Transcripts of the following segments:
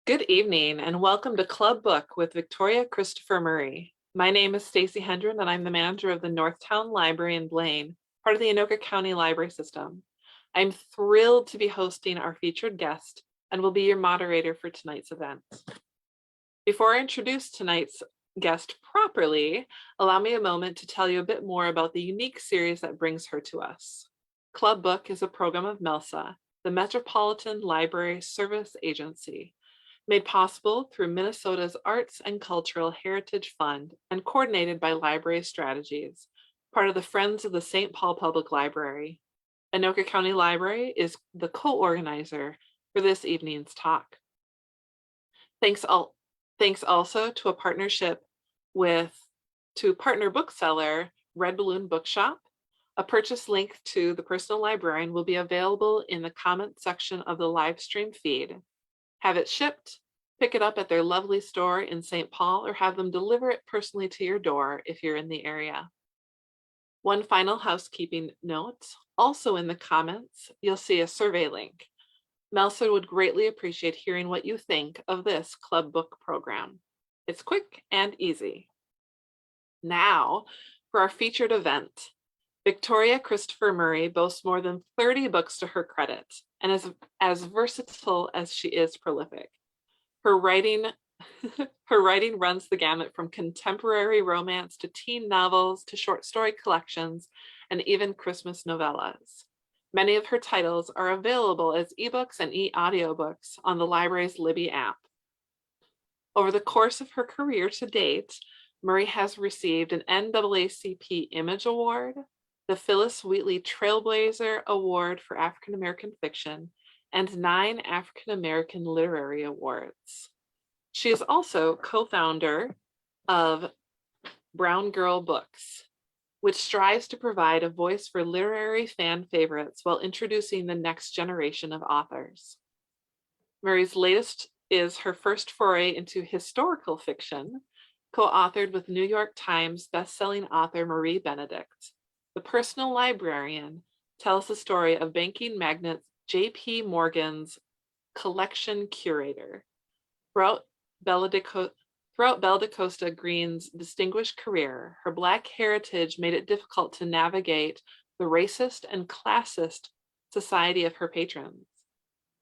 Good evening and welcome to Club Book with Victoria Christopher Murray. My name is Stacy Hendren and I'm the manager of the Northtown Library in Blaine, part of the Anoka County Library System. I'm thrilled to be hosting our featured guest and will be your moderator for tonight's event. Before I introduce tonight's guest properly, allow me a moment to tell you a bit more about the unique series that brings her to us. Club Book is a program of MELSA, the Metropolitan Library Service Agency, made possible through Minnesota's Arts and Cultural Heritage Fund and coordinated by Library Strategies, part of the Friends of the St. Paul Public Library. Anoka County Library is the co-organizer for this evening's talk. Thanks also to a partnership to partner bookseller Red Balloon Bookshop. A purchase link to the Personal Librarian will be available in the comment section of the live stream feed. Have it shipped, pick it up at their lovely store in St. Paul, or have them deliver it personally to your door if you're in the area. One final housekeeping note, also in the comments, you'll see a survey link. MELSA would greatly appreciate hearing what you think of this Club Book program. It's quick and easy. Now, for our featured event. Victoria Christopher Murray boasts more than 30 books to her credit and is as versatile as she is prolific. Her writing runs the gamut from contemporary romance to teen novels to short story collections and even Christmas novellas. Many of her titles are available as ebooks and e-audiobooks on the library's Libby app. Over the course of her career to date, Murray has received an NAACP Image Award, the Phillis Wheatley Trailblazer Award for African American Fiction, and 9 African American Literary Awards. She is also co-founder of Brown Girl Books, which strives to provide a voice for literary fan favorites while introducing the next generation of authors. Murray's latest is her first foray into historical fiction, co-authored with New York Times bestselling author Marie Benedict. The Personal Librarian tells the story of banking magnate J.P. Morgan's collection curator. Throughout Belle da Costa Greene's distinguished career, her Black heritage made it difficult to navigate the racist and classist society of her patrons.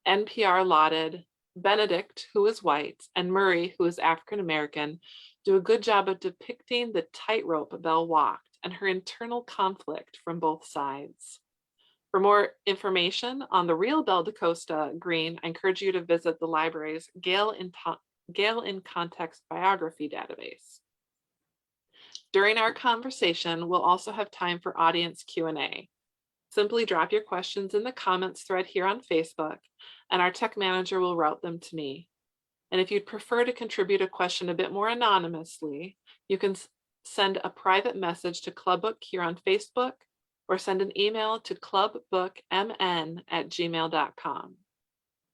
NPR lauded Benedict, who is white, and Murray, who is African American, do a good job of depicting the tightrope Belle walked and her internal conflict from both sides. For more information on the real Belle da Costa Greene, I encourage you to visit the library's Gale in Context biography database. During our conversation, we'll also have time for audience Q&A. Simply drop your questions in the comments thread here on Facebook, and our tech manager will route them to me. And if you'd prefer to contribute a question a bit more anonymously, you can send a private message to Club Book here on Facebook, or send an email to clubbookmn@gmail.com.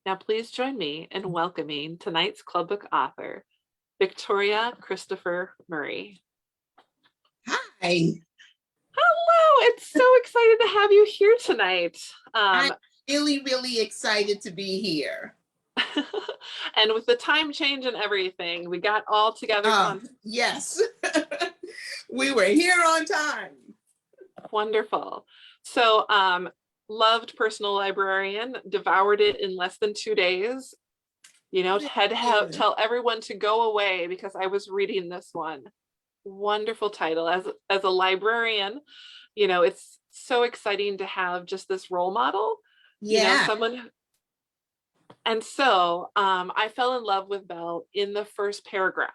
Now please join me in welcoming tonight's Club Book author, Victoria Christopher Murray. Hi. Hello, it's so excited to have you here tonight. I'm really excited to be here. And with the time change and everything, we got all together. Yes, we were here on time. Wonderful. So loved Personal Librarian, devoured it in less than 2 days. You know, had to tell everyone to go away because I was reading this one. Wonderful title. As a librarian, you know, it's so exciting to have just this role model. Yeah. You know, someone. And so I fell in love with Belle in the first paragraph.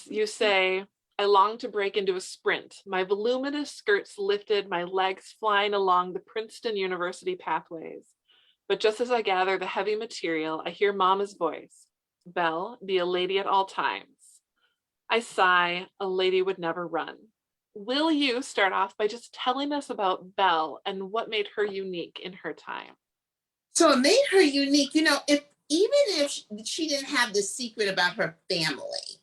You say, I long to break into a sprint. My voluminous skirts lifted, my legs flying along the Princeton University pathways. But just as I gather the heavy material, I hear Mama's voice. Belle, be a lady at all times. I sigh, a lady would never run. Will you start off by just telling us about Belle and what made her unique in her time? So it made her unique, you know, even if she didn't have the secret about her family,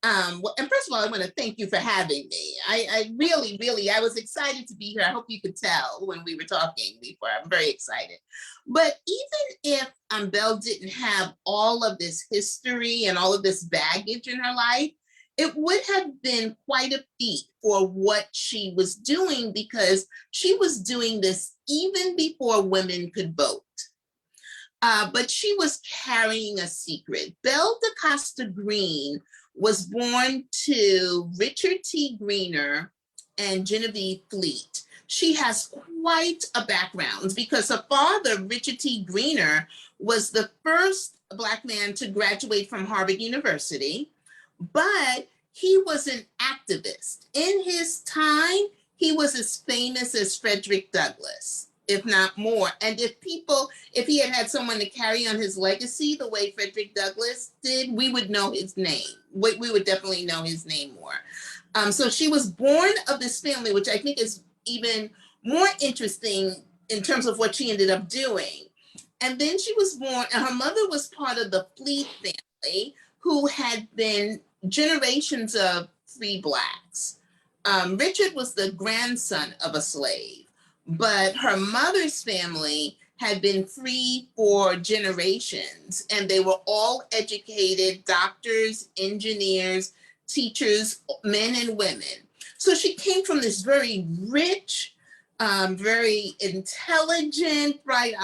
And first of all, I want to thank you for having me. I really, I was excited to be here. I hope you could tell when we were talking before. I'm very excited. But even if Belle didn't have all of this history and all of this baggage in her life, it would have been quite a feat for what she was doing, because she was doing this even before women could vote. But she was carrying a secret. Belle da Costa Greene was born to Richard T. Greener and Genevieve Fleet. She has quite a background because her father, Richard T. Greener, was the first Black man to graduate from Harvard University, but he was an activist. In his time, he was as famous as Frederick Douglass, if not more. And if he had someone to carry on his legacy the way Frederick Douglass did, we would know his name. We would definitely know his name more. So she was born of this family, which I think is even more interesting in terms of what she ended up doing. And then she was born, and her mother was part of the Fleet family, who had been generations of free Blacks. Richard was the grandson of a slave, but her mother's family had been free for generations, and they were all educated doctors, engineers, teachers, men and women. So she came from this very rich, very intelligent, right?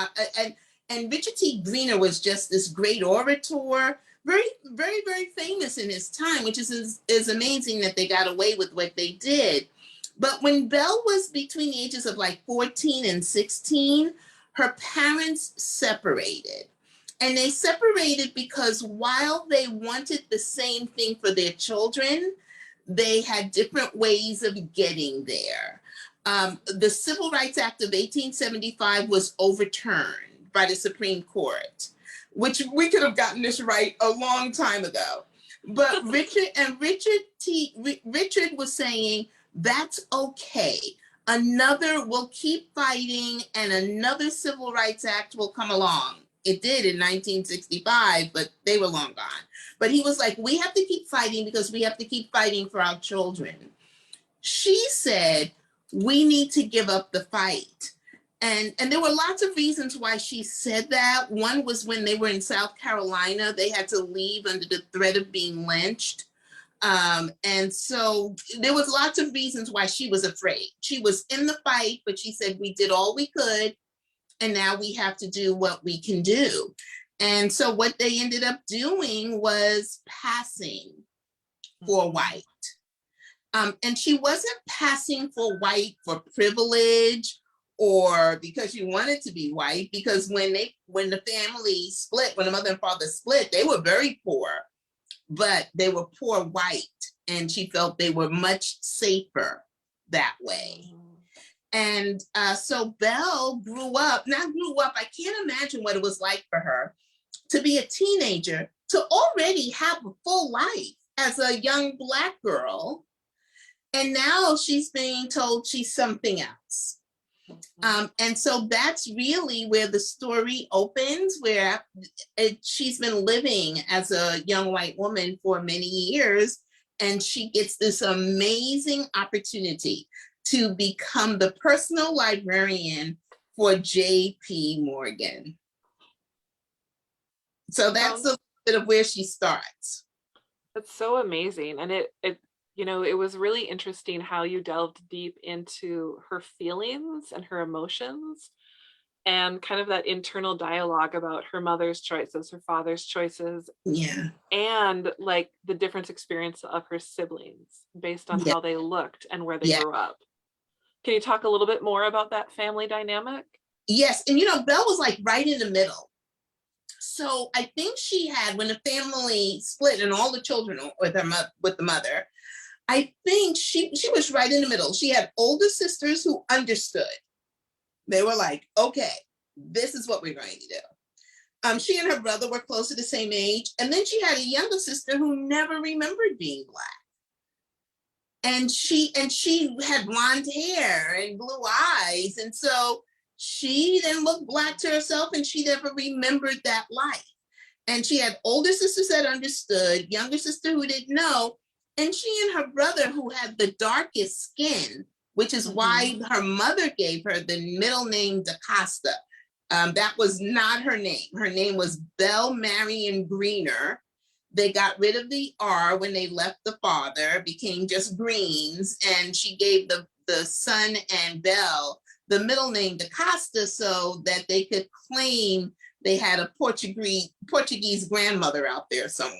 And Richard T. Greener was just this great orator, very famous in his time, which is amazing that they got away with what they did. But when Belle was between the ages of like 14 and 16, her parents separated. And they separated because while they wanted the same thing for their children, they had different ways of getting there. The Civil Rights Act of 1875 was overturned by the Supreme Court, which we could have gotten this right a long time ago. But Richard was saying, that's okay. We'll keep fighting and another Civil Rights Act will come along. It did in 1965, but they were long gone. But he was like, we have to keep fighting because we have to keep fighting for our children. She said, we need to give up the fight. And there were lots of reasons why she said that. One was when they were in South Carolina, they had to leave under the threat of being lynched. And so there was lots of reasons why she was afraid. She was in the fight, but she said, we did all we could, and now we have to do what we can do. And so what they ended up doing was passing for white. And she wasn't passing for white for privilege or because she wanted to be white, because when the family split, when the mother and father split, they were very poor, but they were poor white, and she felt they were much safer that way. And so Belle I can't imagine what it was like for her to be a teenager, to already have a full life as a young Black girl, and now she's being told she's something else. And so that's really where the story opens, where she's been living as a young white woman for many years, and she gets this amazing opportunity to become the personal librarian for J.P. Morgan. So that's a little bit of where she starts. That's so amazing. And it was really interesting how you delved deep into her feelings and her emotions and kind of that internal dialogue about her mother's choices, her father's choices, and like the different experience of her siblings based on how they looked and where they grew up. Can you talk a little bit more about that family dynamic? Yes, and Belle was like right in the middle. So I think she had, when the family split and all the children with the mother, I think she was right in the middle. She had older sisters who understood. They were like, okay, this is what we're going to do. She and her brother were close to the same age. And then she had a younger sister who never remembered being Black. And she had blonde hair and blue eyes. And so she didn't look Black to herself, and she never remembered that life. And she had older sisters that understood, younger sister who didn't know. And she and her brother, who had the darkest skin, which is why her mother gave her the middle name da Costa. That was not her name. Her name was Belle Marion Greener. They got rid of the R when they left the father, became just Greens, and she gave the son and Belle the middle name da Costa so that they could claim they had a Portuguese grandmother out there somewhere.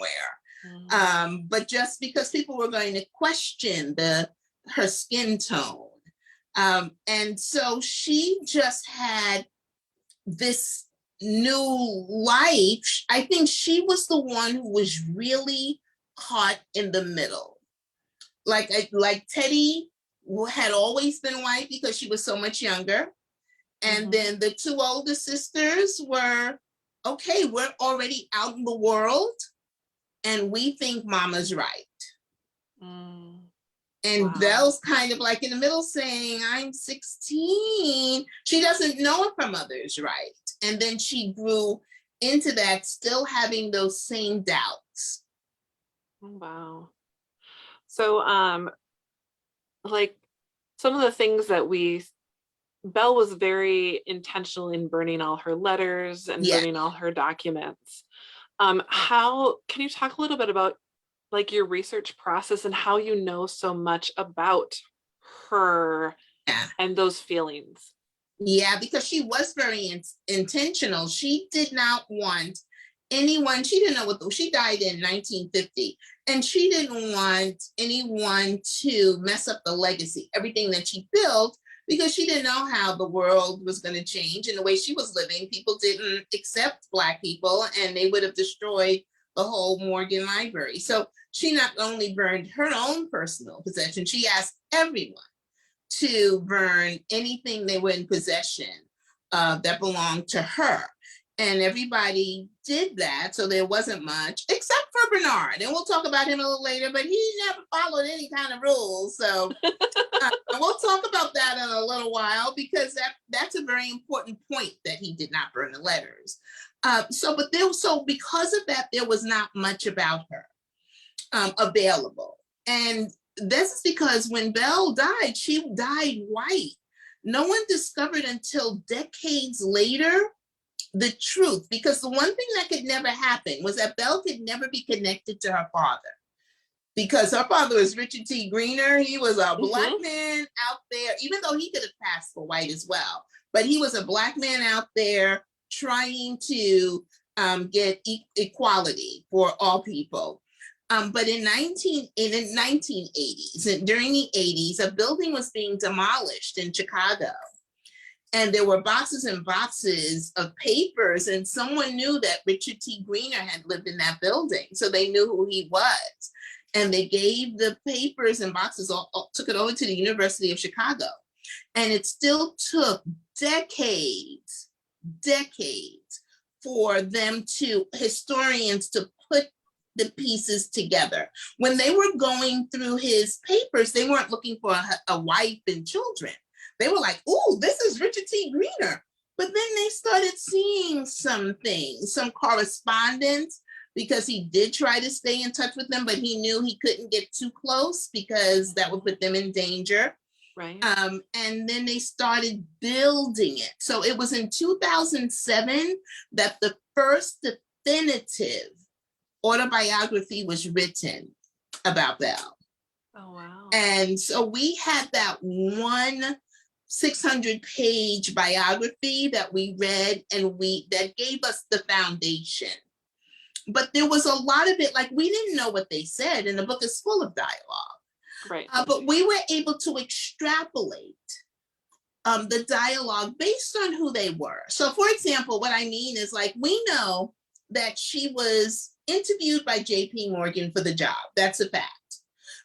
But just because people were going to question her skin tone. And so she just had this new life. I think she was the one who was really caught in the middle. Like Teddy had always been white because she was so much younger. And then the two older sisters were, okay, we're already out in the world and we think mama's right. And Belle's kind of like in the middle saying, I'm 16. She doesn't know if her mother is right. And then she grew into that, still having those same doubts. Wow. So, like some of the things that Belle was very intentional in burning all her letters and burning all her documents. How can you talk a little bit about like your research process and how you know so much about her and those feelings? Yeah, because she was very intentional. She did not want anyone, she didn't know she died in 1950, and she didn't want anyone to mess up the legacy, everything that she built, because she didn't know how the world was going to change. And the way she was living, people didn't accept Black people, and they would have destroyed the whole Morgan Library. So she not only burned her own personal possessions, she asked everyone to burn anything they were in possession that belonged to her. And everybody did that, so there wasn't much, except for Bernard. And we'll talk about him a little later, but he never followed any kind of rules. So we'll talk about that in a little while, because that's a very important point, that he did not burn the letters. So because of that, there was not much about her available. And this is because when Belle died, she died white. No one discovered until decades later the truth, because the one thing that could never happen was that Belle could never be connected to her father, because her father was Richard T. Greener. He was a Black man out there, even though he could have passed for white as well, but he was a Black man out there trying to get equality for all people. But in the 1980s, and during the 80s, a building was being demolished in Chicago. And there were boxes and boxes of papers, and someone knew that Richard T. Greener had lived in that building. So they knew who he was. And they gave the papers and boxes, took it over to the University of Chicago. And it still took decades for historians to put the pieces together. When they were going through his papers, they weren't looking for a wife and children. They were like, "Ooh, this is Richard T. Greener." But then they started seeing some things, some correspondence, because he did try to stay in touch with them, but he knew he couldn't get too close because that would put them in danger. Right. And then they started building it. So it was in 2007 that the first definitive autobiography was written about Belle. Oh, wow. And so we had that one 600-page biography that we read, and that gave us the foundation. But there was a lot of it, like, we didn't know what they said, and the book is full of dialogue. Right. But we were able to extrapolate the dialogue based on who they were. So for example, what I mean is, like, we know that she was interviewed by JP Morgan for the job. That's a fact.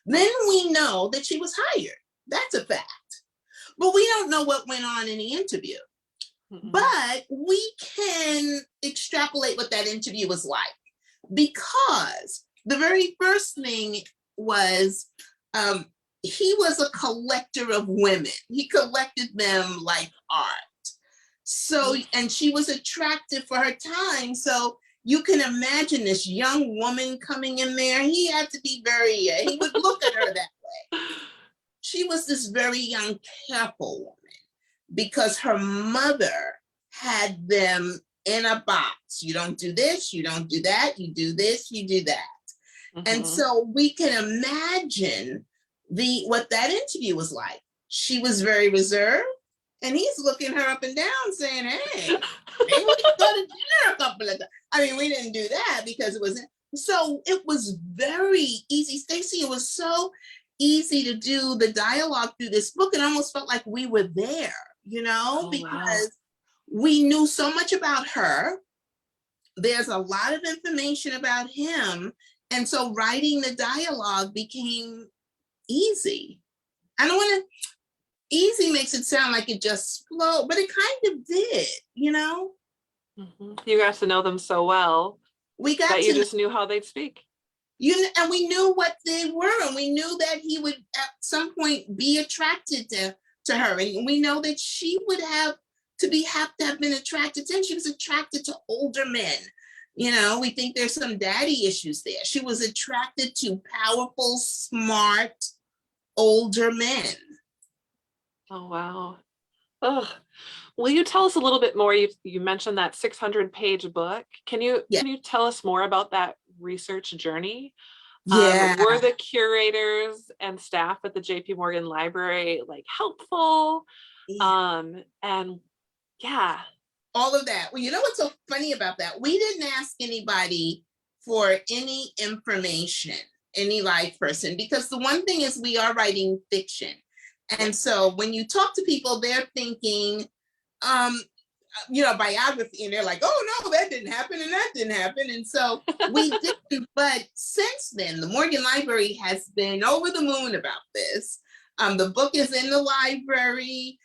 Then we know that she was hired. That's a fact. But we don't know what went on in the interview. But we can extrapolate what that interview was like, because the very first thing was, he was a collector of women. He collected them like art. So, and she was attractive for her time. So you can imagine this young woman coming in there. He had to be very, he would look at her that way. She was this very young, careful woman because her mother had them in a box. You don't do this, you don't do that, you do this, you do that. And so we can imagine what that interview was like. She was very reserved, and he's looking her up and down saying, hey, maybe we can go to dinner a couple of times. I mean, we didn't do that because it wasn't. So it was very easy. Stacey, it was so easy to do the dialogue through this book. It almost felt like we were there, because we knew so much about her. There's a lot of information about him. And so writing the dialogue became easy. I don't want to, easy makes it sound like it just flowed, but it kind of did, You got to know them so well. We got that you just knew how they'd speak. And we knew what they were, and we knew that he would at some point be attracted to her. And we know that she would have to have been attracted to him. She was attracted to older men. We think there's some daddy issues there. She was attracted to powerful, smart, older men. Oh, wow. Oh, will you tell us a little bit more? You mentioned that 600-page book. Can you tell us more about that research journey? Yeah. Were the curators and staff at the JP Morgan Library helpful? And yeah. All of that. Well, you know what's so funny about that? We didn't ask anybody for any information, any live person, because the one thing is we are writing fiction. And so when you talk to people, they're thinking, biography, and they're like, oh no, that didn't happen and that didn't happen. And so we didn't, but since then, the Morgan Library has been over the moon about this. The book is in the library.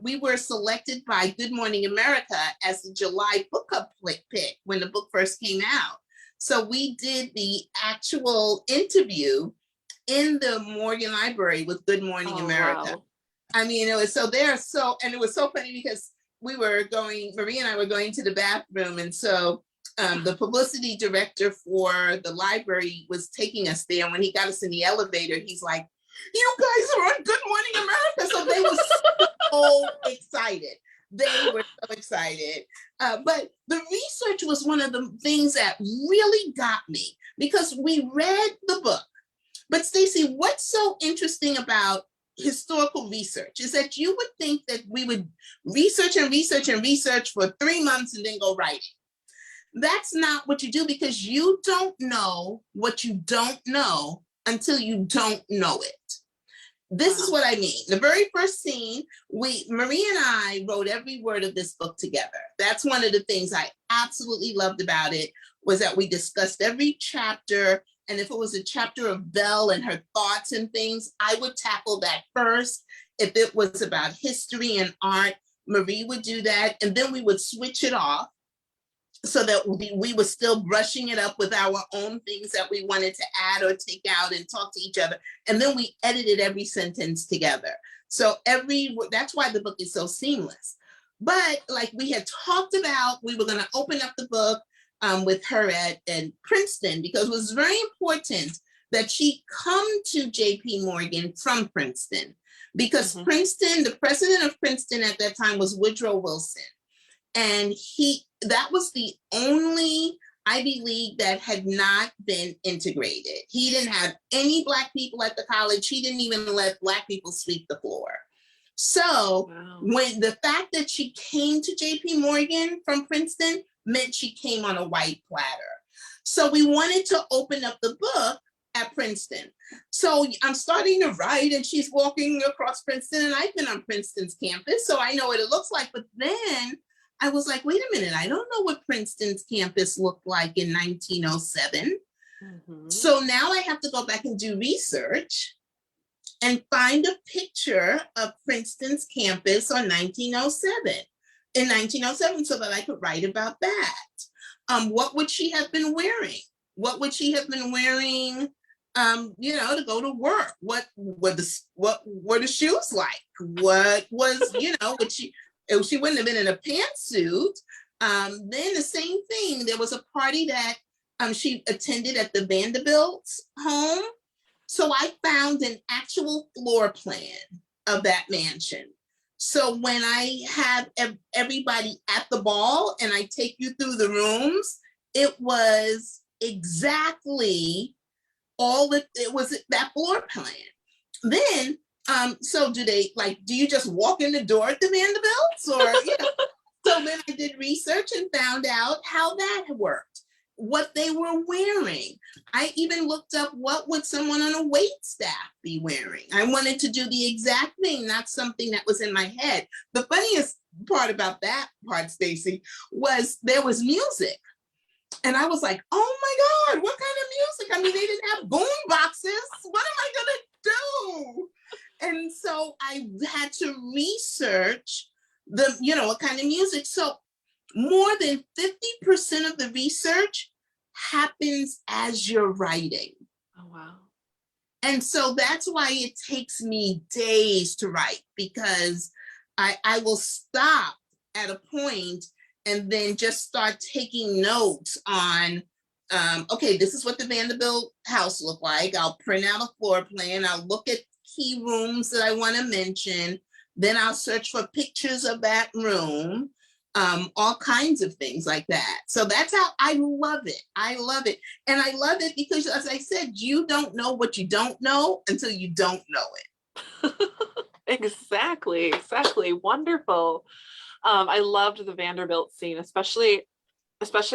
We were selected by Good Morning America as the July book club pick when the book first came out. So we did the actual interview in the Morgan Library with Good Morning America. Wow. I mean, it was and it was so funny because Marie and I were going to the bathroom. And so the publicity director for the library was taking us there. And when he got us in the elevator, he's like, you guys are on Good Morning America. So they were so excited. They were so excited. But the research was one of the things that really got me because we read the book. But Stacey, what's so interesting about historical research is that you would think that we would research and research and research for 3 months and then go writing. That's not what you do because you don't know what you don't know until you don't know it. This is what I mean. The very first scene, Marie and I wrote every word of this book together. That's one of the things I absolutely loved about it was that we discussed every chapter. And if it was a chapter of Belle and her thoughts and things, I would tackle that first. If it was about history and art, Marie would do that. And then we would switch it off so that we were still brushing it up with our own things that we wanted to add or take out and talk to each other. And then we edited every sentence together. So that's why the book is so seamless. But like we had talked about, we were going to open up the book with her at Princeton because it was very important that she come to JP Morgan from Princeton because Princeton, the president of Princeton at that time was Woodrow Wilson. And that was the only Ivy League that had not been integrated. He didn't have any Black people at the college. He didn't even let Black people sweep the floor. So when the fact that she came to JP Morgan from Princeton meant she came on a white platter. So we wanted to open up the book at Princeton. So I'm starting to write and she's walking across Princeton and I've been on Princeton's campus, so I know what it looks like. But then I was like, wait a minute, I don't know what Princeton's campus looked like in 1907. So now I have to go back and do research and find a picture of Princeton's campus in 1907 so that I could write about that. What would she have been wearing? What would she have been wearing, to go to work? What were the shoes like? What was, she wouldn't have been in a pantsuit, Then the same thing, there was a party that she attended at the Vanderbilt's home. So I found an actual floor plan of that mansion. So when I have everybody at the ball and I take you through the rooms, it was exactly all that it was, that floor plan. Then, so do you just walk in the door at the Vanderbilts, or, you know? So then I did research and found out how that worked, what they were wearing. I even looked up what would someone on a wait staff be wearing. I wanted to do the exact thing, not something that was in my head. The funniest part about that part, Stacy, was there was music. And I was like, oh my God, what kind of music? I mean, they didn't have boom boxes. What am I gonna do? And so I had to research what kind of music. So more than 50% of the research happens as you're writing. Oh, wow. And so that's why it takes me days to write, because I will stop at a point and then just start taking notes on, okay, this is what the Vanderbilt house looked like. I'll print out a floor plan. I'll look at key rooms that I want to mention. Then I'll search for pictures of that room, all kinds of things like that. So that's how I love it. I love it. And I love it because, as I said, you don't know what you don't know until you don't know it. Exactly. Wonderful. I loved the Vanderbilt scene, especially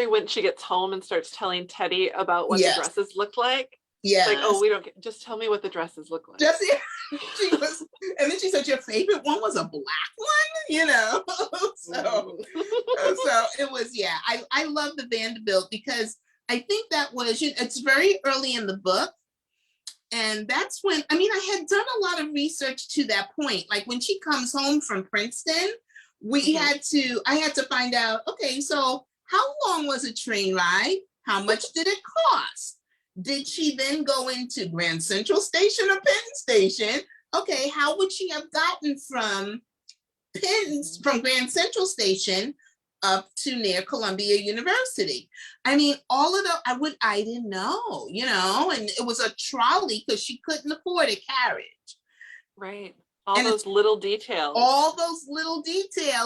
when she gets home and starts telling Teddy about what the dresses look like. Yeah. Like, oh, we don't get, just tell me what the dresses look like. And then she said your favorite one was a black one, so it was, I love the Vanderbilt because I think that was, it's very early in the book. And that's when, I had done a lot of research to that point. Like when she comes home from Princeton, I had to find out, okay, so how long was a train ride? How much did it cost? Did she then go into Grand Central Station or Penn Station? Okay, how would she have gotten from Grand Central Station up to near Columbia University? All of the, I didn't know, and it was a trolley because she couldn't afford a carriage. Right. All those little details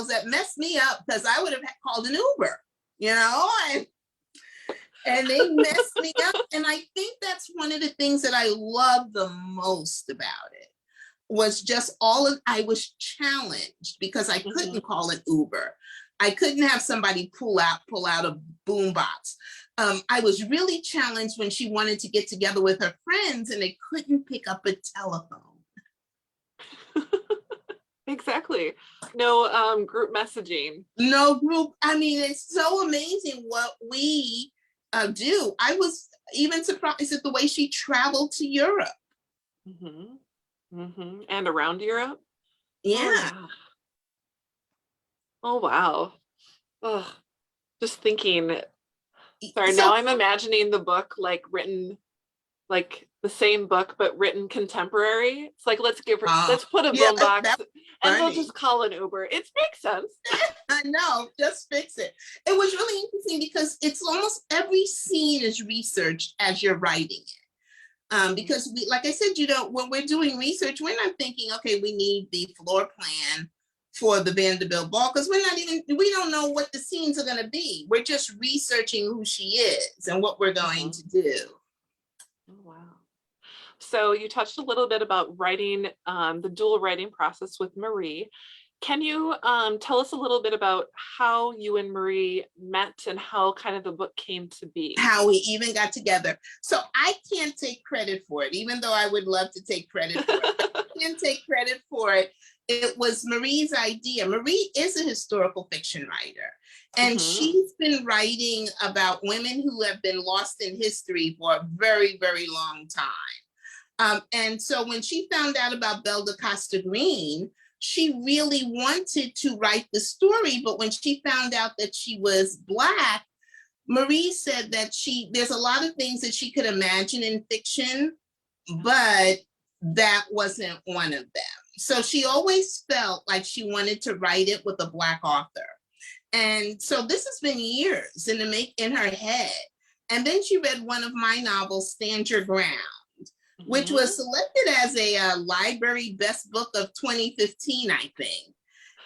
that messed me up because I would have called an Uber, and they messed me up. And I think that's one of the things that I love the most about it was just I was challenged because I couldn't call an Uber. I couldn't have somebody pull out a boombox. I was really challenged when she wanted to get together with her friends and they couldn't pick up a telephone. Exactly. No group messaging. No group. It's so amazing what we do. I was even surprised at the way she traveled to Europe. And around Europe. Yeah. Oh wow. Oh, just thinking. Sorry, now I'm imagining the book written like the same book but written contemporary. It's like let's put a boombox and we'll just call an Uber. It makes sense. I know, just fix it. It was really interesting because it's almost every scene is researched as you're writing it. Because like I said, when we're doing research, we're not thinking, okay, we need the floor plan for the Vanderbilt ball because we don't know what the scenes are going to be. We're just researching who she is and what we're going to do. Oh, wow. So you touched a little bit about writing, the dual writing process with Marie. Can you tell us a little bit about how you and Marie met and how kind of the book came to be? How we even got together. So I can't take credit for it, even though I would love to take credit for it. I can't take credit for it. It was Marie's idea. Marie is a historical fiction writer, and she's been writing about women who have been lost in history for a very, very long time. And so when she found out about Belle da Costa Greene, she really wanted to write the story, but when she found out that she was Black, Marie said that there's a lot of things that she could imagine in fiction, but that wasn't one of them. So she always felt like she wanted to write it with a Black author. And so this has been years in her head. And then she read one of my novels, Stand Your Ground, which was selected as a library best book of 2015, I think.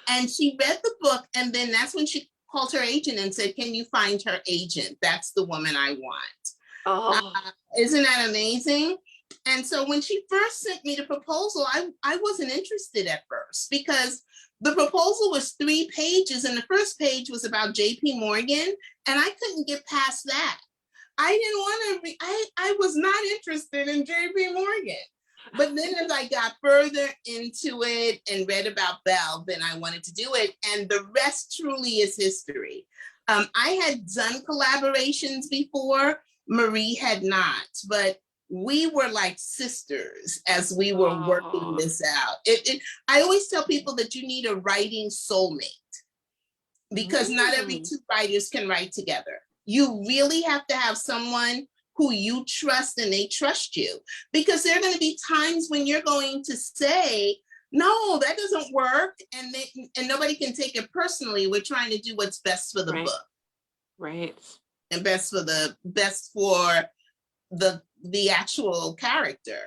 And she read the book, and then that's when she called her agent and said, can you find her agent? That's the woman I want. Oh. Isn't that amazing? And so when she first sent me the proposal, I wasn't interested at first, because the proposal was 3 pages, and the first page was about JP Morgan, and I couldn't get past that. I didn't want to I was not interested in JP Morgan. But then as I got further into it and read about Belle, then I wanted to do it. And the rest truly is history. I had done collaborations before. Marie had not, but we were like sisters as we were working this out. I always tell people that you need a writing soulmate, because not every 2 writers can write together. You really have to have someone who you trust and they trust you, because there are going to be times when you're going to say, no, that doesn't work. And nobody can take it personally. We're trying to do what's best for the book. Right. And best for the actual character.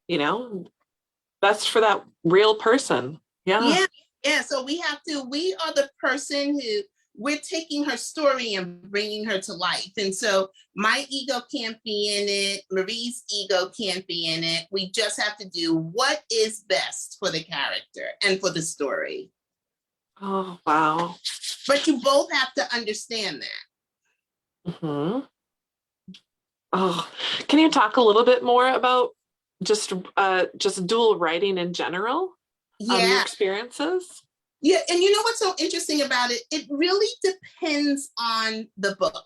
You know, best for that real person. Yeah. Yeah. So we are the person who, we're taking her story and bringing her to life. And so my ego can't be in it. Marie's ego can't be in it. We just have to do what is best for the character and for the story. Oh, wow. But you both have to understand that. Oh, can you talk a little bit more about just dual writing in general? Your experiences? Yeah, and you know what's so interesting about it? It really depends on the book.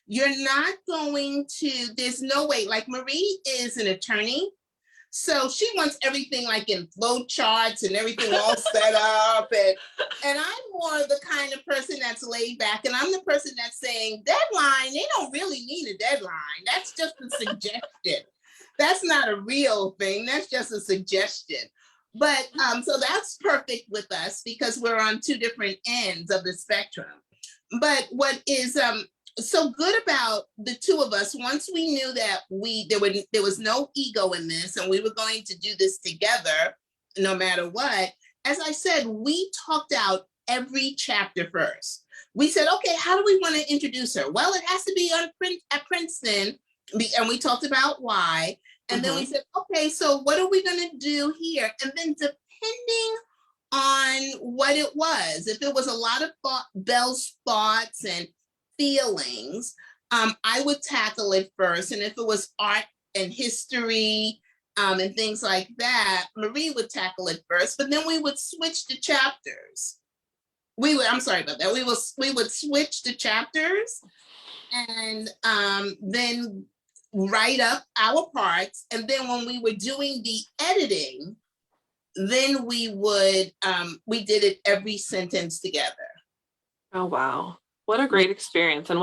You're not going to, there's no way, like Marie is an attorney, so she wants everything like in flow charts and everything all set up. And I'm more the kind of person that's laid back, and I'm the person that's saying, deadline, they don't really need a deadline. That's just a suggestion. That's not a real thing. That's just a suggestion. But so that's perfect with us, because we're on 2 different ends of the spectrum. But what is so good about the 2 of us, once we knew that there was no ego in this and we were going to do this together no matter what, as I said, we talked out every chapter first. We said, okay, how do we want to introduce her? Well, it has to be at Princeton, and we talked about why. And then we said, okay, so what are we going to do here? And then depending on what it was, if it was a lot of Belle's thoughts and feelings, I would tackle it first. And if it was art and history and things like that, Marie would tackle it first. But then we would switch the chapters. I'm sorry about that. We would switch the chapters, and then write up our parts. And then when we were doing the editing, then we did it every sentence together. Oh, wow. What a great experience. And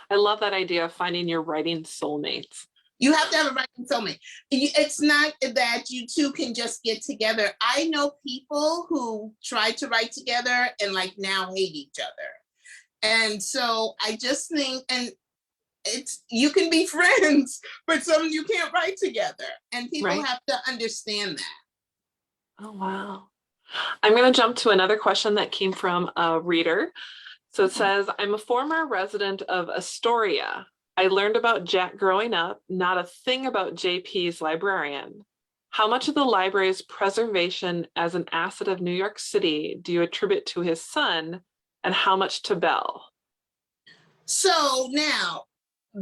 I love that idea of finding your writing soulmates. You have to have a writing soulmate. It's not that you 2 can just get together. I know people who try to write together and like now hate each other. And so I just think, and you can be friends, but some you can't write together, and people have to understand that. Oh, wow. I'm going to jump to another question that came from a reader. So it says, I'm a former resident of Astoria. I learned about Jack growing up, not a thing about JP's librarian. How much of the library's preservation as an asset of New York City do you attribute to his son, and how much to Belle? So now,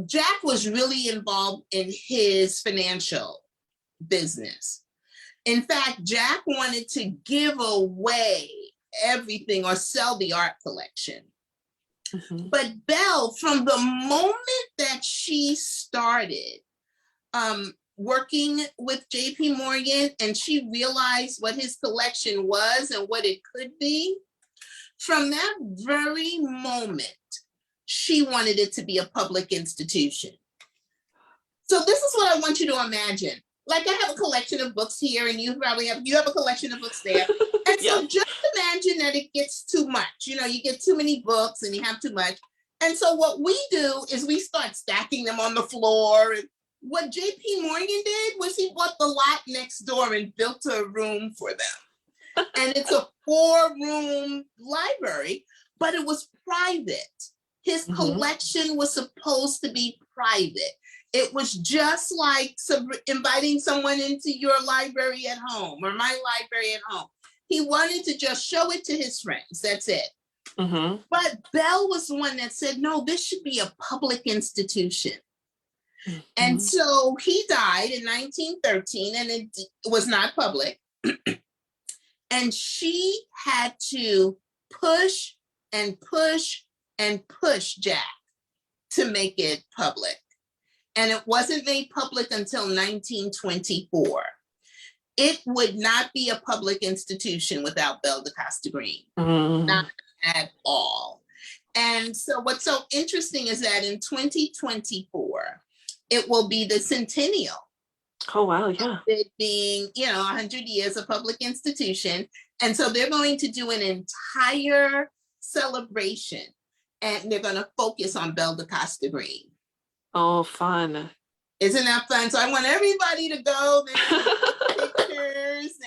Jack was really involved in his financial business. In fact, Jack wanted to give away everything or sell the art collection. But Belle, from the moment that she started working with JP Morgan and she realized what his collection was and what it could be, from that very moment, she wanted it to be a public institution. So this is what I want you to imagine. Like, I have a collection of books here, and you have a collection of books there. And so just imagine that it gets too much. You know, you get too many books and you have too much. And so what we do is we start stacking them on the floor. And what J.P. Morgan did was he bought the lot next door and built a room for them. And it's a 4-room library, but it was private. His collection was supposed to be private. It was just like inviting someone into your library at home or my library at home. He wanted to just show it to his friends. That's it. But Belle was the one that said, no, this should be a public institution. And so he died in 1913 and it was not public. And she had to push and push and push Jack to make it public. And it wasn't made public until 1924. It would not be a public institution without Belle da Costa Greene, not at all. And so what's so interesting is that in 2024, it will be the centennial. Oh, wow, yeah. It being, 100 years of public institution. And so they're going to do an entire celebration and they're going to focus on Belle da Costa Greene. Oh, fun. Isn't that fun? So I want everybody to go there, pictures,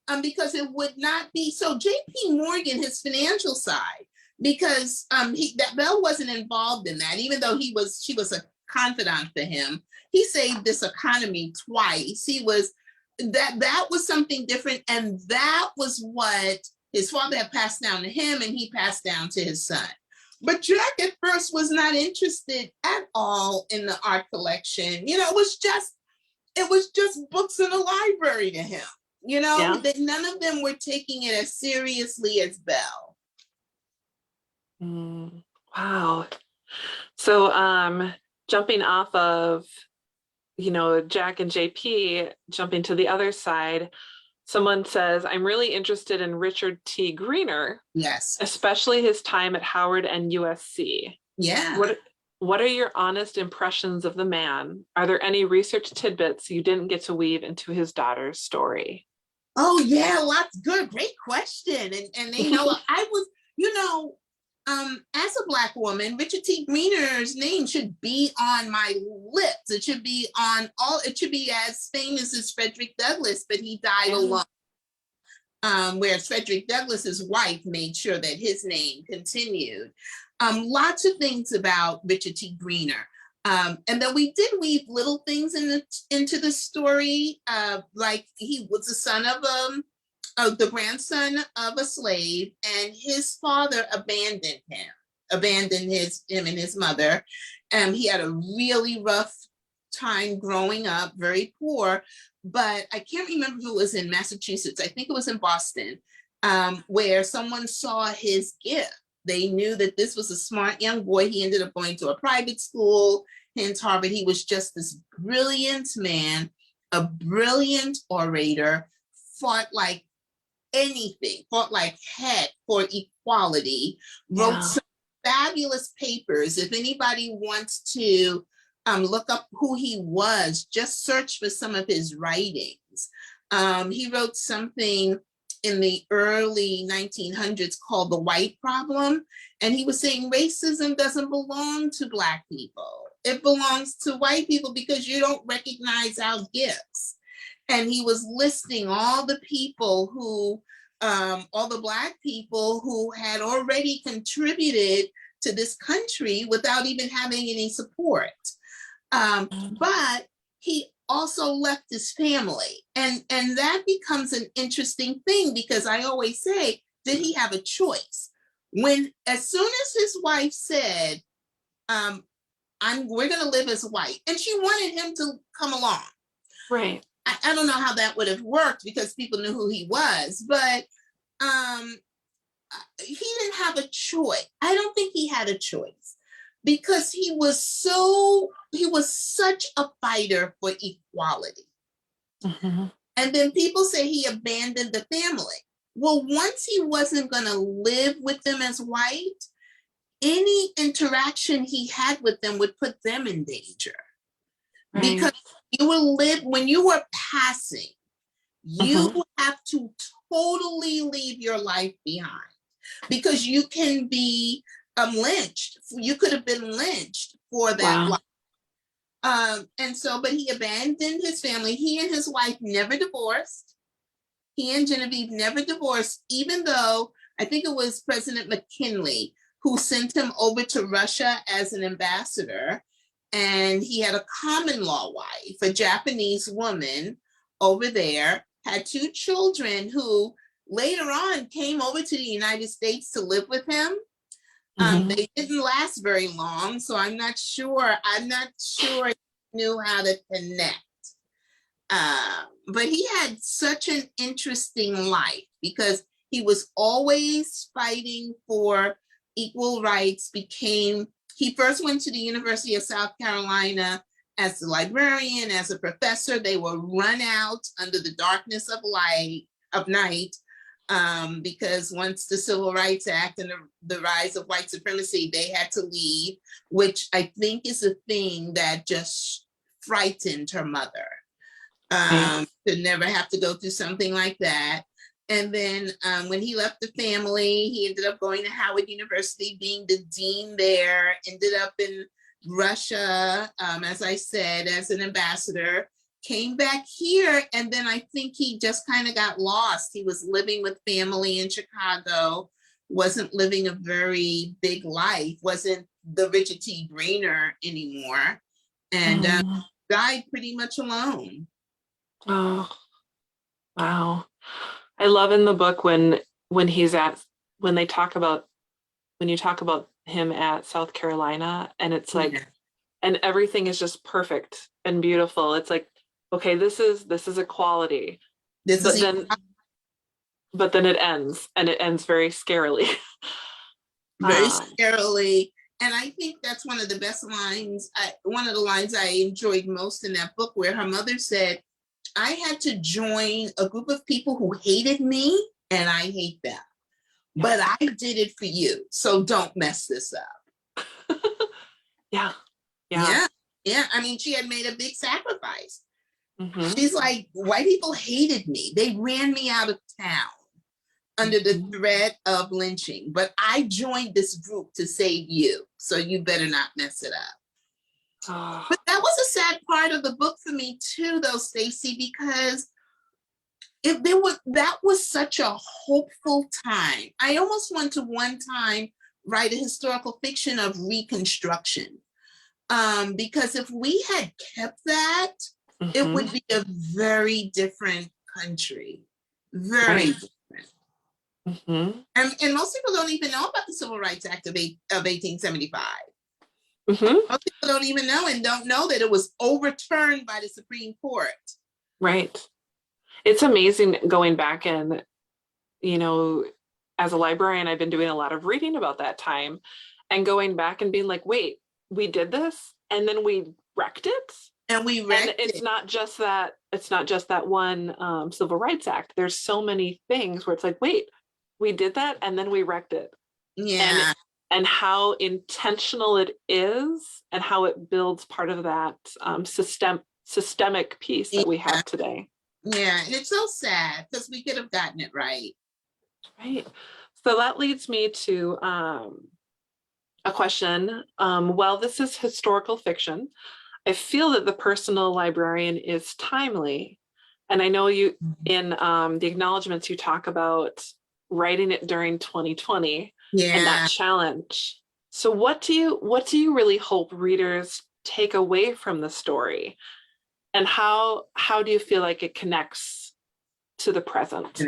and because it would not be, so J.P. Morgan, his financial side, because that Belle wasn't involved in that, even though she was a confidant to him. He saved this economy twice. That was something different. And that was what his father had passed down to him and he passed down to his son. But Jack at first was not interested at all in the art collection. It was just books in the library to him. That none of them were taking it as seriously as Belle. Wow. So jumping off of, Jack and JP, jumping to the other side, someone says, I'm really interested in Richard T. Greener. Yes. Especially his time at Howard and USC. Yeah. What are your honest impressions of the man? Are there any research tidbits you didn't get to weave into his daughter's story? Oh yeah, lots. Good, great question. And I was, as a Black woman, Richard T. Greener's name should be on my lips. It should be as famous as Frederick Douglass, but he died alone. Whereas Frederick Douglass's wife made sure that his name continued. Lots of things about Richard T. Greener. And then we did weave little things into the story, like he was the son of the grandson of a slave, and his father abandoned him and his mother. He had a really rough time growing up, very poor, but I can't remember if it was in Massachusetts. I think it was in Boston, where someone saw his gift. They knew that this was a smart young boy. He ended up going to a private school, hence Harvard. He was just this brilliant man, a brilliant orator, fought like anything, fought like heck for equality, wrote some fabulous papers. If anybody wants to look up who he was, just search for some of his writings. He wrote something in the early 1900s called The White Problem. And he was saying racism doesn't belong to Black people. It belongs to white people because you don't recognize our gifts. And he was listing all the people who, all the Black people who had already contributed to this country without even having any support. But he also left his family. And that becomes an interesting thing because I always say, did he have a choice? As soon as his wife said, we're gonna live as white, and she wanted him to come along. Right. I don't know how that would have worked because people knew who he was, but he didn't have a choice. I don't think he had a choice because he was such a fighter for equality. Mm-hmm. And then people say he abandoned the family. Well, once he wasn't going to live with them as white, any interaction he had with them would put them in danger. Right. Because when you were passing, you have to totally leave your life behind, because you can be lynched. You could have been lynched for that Wow. life. And so, but he abandoned his family. He and his wife never divorced. He and Genevieve never divorced, even though I think it was President McKinley who sent him over to Russia as an ambassador. And he had a common law wife, a Japanese woman over there, had 2 children who later on came over to the United States to live with him. They didn't last very long, so I'm not sure he knew how to connect. But he had such an interesting life because he was always fighting for equal rights. He first went to the University of South Carolina as a librarian, as a professor. They were run out under the darkness of night, because once the Civil Rights Act and the rise of white supremacy, they had to leave, which I think is a thing that just frightened her mother, to never have to go through something like that. And then when he left the family, he ended up going to Howard University, being the dean there, ended up in Russia, as I said, as an ambassador, came back here, and then I think he just kind of got lost. He was living with family in Chicago, wasn't living a very big life, wasn't the Richard T. Greener anymore, and died pretty much alone. Oh, wow. I love in the book when you talk about him at South Carolina, and it's like, Yeah. and everything is just perfect and beautiful. It's like, okay, this is equality. But then it ends, and it ends very scarily. Very scarily. And I think that's one of the best lines, one of the lines I enjoyed most in that book, where her mother said, I had to join a group of people who hated me, and I hate them. But I did it for you, so don't mess this up. Yeah. I mean, she had made a big sacrifice. She's like, white people hated me. They ran me out of town under the threat of lynching, but I joined this group to save you, so you better not mess it up. But that was a sad part of the book for me too, though, Stacey, because that was such a hopeful time. I almost want to one time write a historical fiction of Reconstruction, because if we had kept that, it would be a very different country, very different. And most people don't even know about the Civil Rights Act of 1875. Most people don't even know, and don't know that it was overturned by the Supreme Court. Right. It's amazing going back, and, as a librarian, I've been doing a lot of reading about that time and going back and being like, wait, we did this and then we wrecked it. And it's not just that one Civil Rights Act. There's so many things where it's like, wait, we did that and then we wrecked it. Yeah. And how intentional it is, and how it builds part of that systemic piece that we have today. Yeah, and it's so sad because we could have gotten it right. Right. So that leads me to a question. While this is historical fiction, I feel that the Personal Librarian is timely. And I know you, in the acknowledgements, you talk about writing it during 2020 and that challenge. So what do you really hope readers take away from the story? And how do you feel like it connects to the present?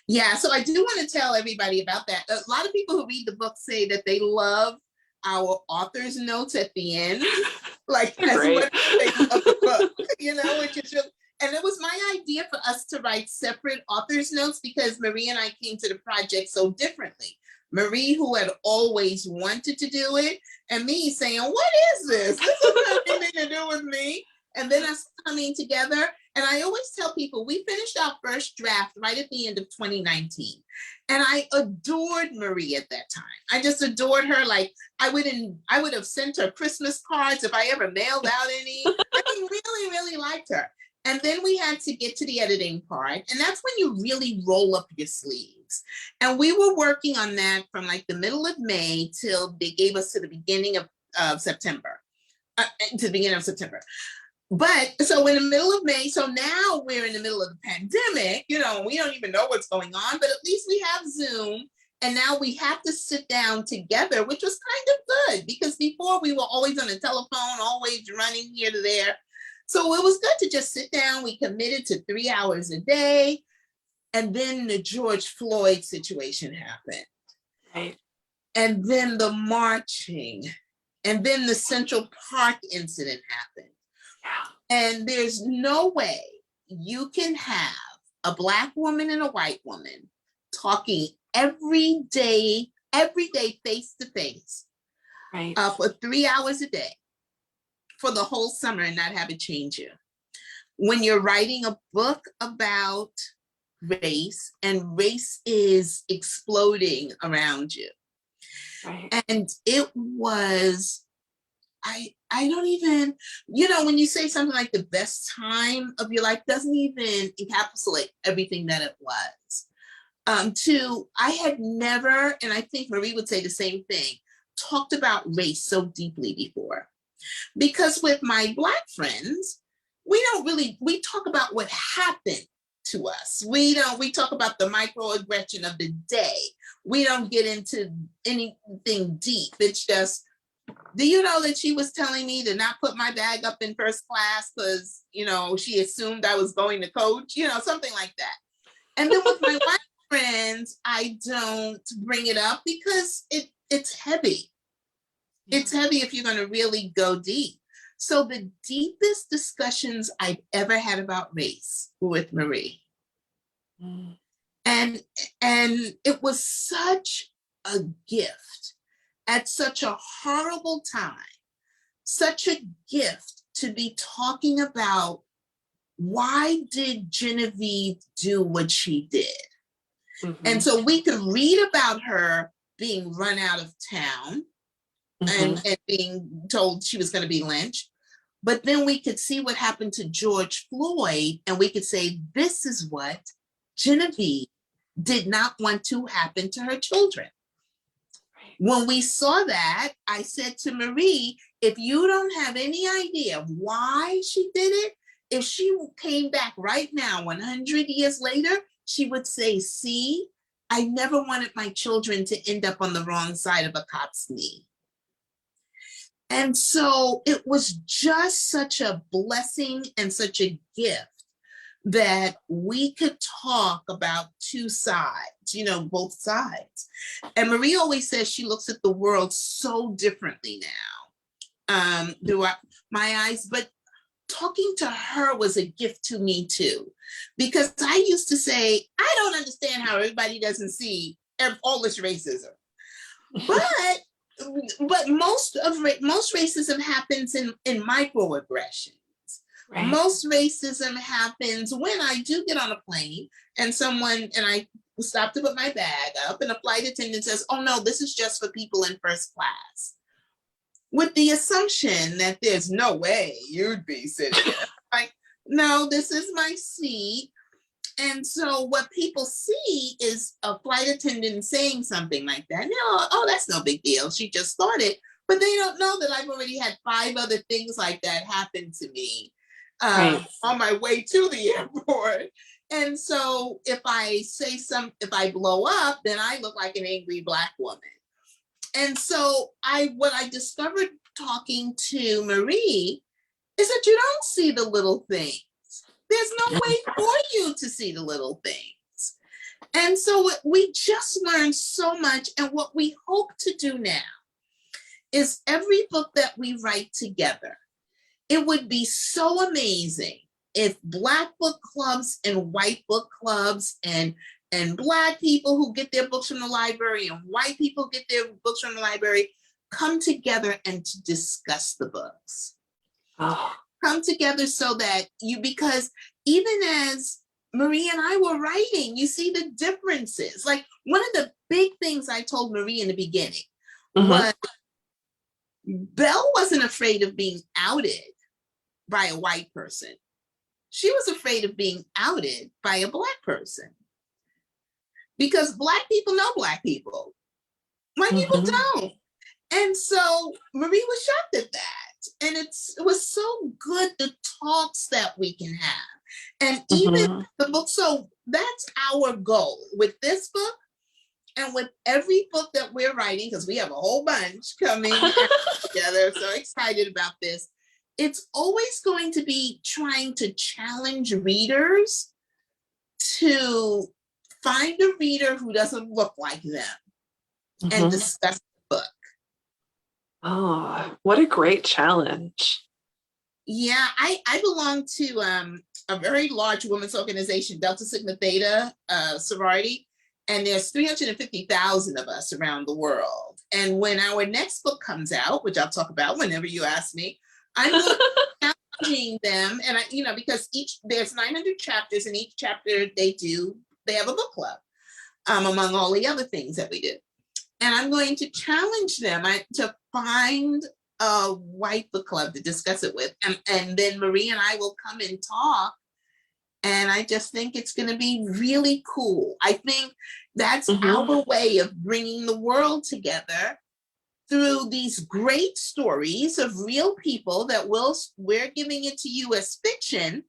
Yeah, so I do want to tell everybody about that. A lot of people who read the book say that they love our author's notes at the end, like as much of the book, which is really, and it was my idea for us to write separate author's notes because Marie and I came to the project so differently. Marie, who had always wanted to do it, and me saying, what is this? This doesn't have anything to do with me. And then us coming together. And I always tell people, we finished our first draft right at the end of 2019. And I adored Marie at that time. I just adored her. Like I would have sent her Christmas cards if I ever mailed out any. I really, really liked her. And then we had to get to the editing part. And that's when you really roll up your sleeves. And we were working on that from like the middle of May till they gave us to the beginning of September, to the beginning of September. But so in the middle of May, so now we're in the middle of the pandemic, we don't even know what's going on, but at least we have Zoom. And now we have to sit down together, which was kind of good because before we were always on the telephone, always running here to there. So it was good to just sit down. We committed to 3 hours a day. And then the George Floyd situation happened. Right. And then the marching. And then the Central Park incident happened. Yeah. And there's no way you can have a Black woman and a white woman talking every day, face to face, Right. For 3 hours a day for the whole summer and not have it change you. When you're writing a book about race and race is exploding around you. Right. And it was, I don't even, when you say something like the best time of your life doesn't even encapsulate everything that it was. I had never, and I think Marie would say the same thing, talked about race so deeply before. Because with my Black friends, we talk about what happened to us. We talk about the microaggression of the day. We don't get into anything deep. It's just, do you know that she was telling me to not put my bag up in first class because, she assumed I was going to coach, something like that. And then with my white friends, I don't bring it up because it's heavy. It's heavy if you're going to really go deep. So the deepest discussions I've ever had about race were with Marie. Mm. And it was such a gift at such a horrible time, such a gift to be talking about why did Genevieve do what she did? Mm-hmm. And so we could read about her being run out of town. And being told she was going to be lynched. But then we could see what happened to George Floyd, and we could say, this is what Genevieve did not want to happen to her children. Right. When we saw that, I said to Marie, if you don't have any idea why she did it, if she came back right now, 100 years later, she would say, see, I never wanted my children to end up on the wrong side of a cop's knee. And so it was just such a blessing and such a gift that we could talk about two sides, both sides. And Marie always says she looks at the world so differently now through my eyes, but talking to her was a gift to me too, because I used to say, I don't understand how everybody doesn't see all this racism. But most racism happens in microaggressions. Right. Most racism happens when I do get on a plane and I stop to put my bag up and a flight attendant says, oh no, this is just for people in first class. With the assumption that there's no way you'd be sitting there. Like, no, this is my seat. And so what people see is a flight attendant saying something like that. Oh, that's no big deal. She just started. But they don't know that I've already had 5 other things like that happen to me on my way to the airport. And so if I blow up, then I look like an angry Black woman. And so what I discovered talking to Marie is that you don't see the little things. There's no way for you to see the little things. And so we just learned so much. And what we hope to do now is every book that we write together, it would be so amazing if Black book clubs and white book clubs and Black people who get their books from the library and white people get their books from the library come together and to discuss the books. Oh. Come together so that because even as Marie and I were writing, you see the differences. Like one of the big things I told Marie in the beginning was Belle wasn't afraid of being outed by a white person. she was afraid of being outed by a Black person because Black people know Black people. White people don't. And so Marie was shocked at that. And it was so good, the talks that we can have. And even the book, so that's our goal with this book and with every book that we're writing, because we have a whole bunch coming together. So excited about this. It's always going to be trying to challenge readers to find a reader who doesn't look like them and discuss the book. Oh, what a great challenge. Yeah, I belong to a very large women's organization, Delta Sigma Theta sorority, and there's 350,000 of us around the world. And when our next book comes out, which I'll talk about whenever you ask me, I'm challenging them, and because there's 900 chapters, and each chapter they have a book club, among all the other things that we do. And I'm going to challenge them to find a white book club to discuss it with. And then Marie and I will come and talk. And I just think it's going to be really cool. I think that's our way of bringing the world together through these great stories of real people that we're giving it to you as fiction.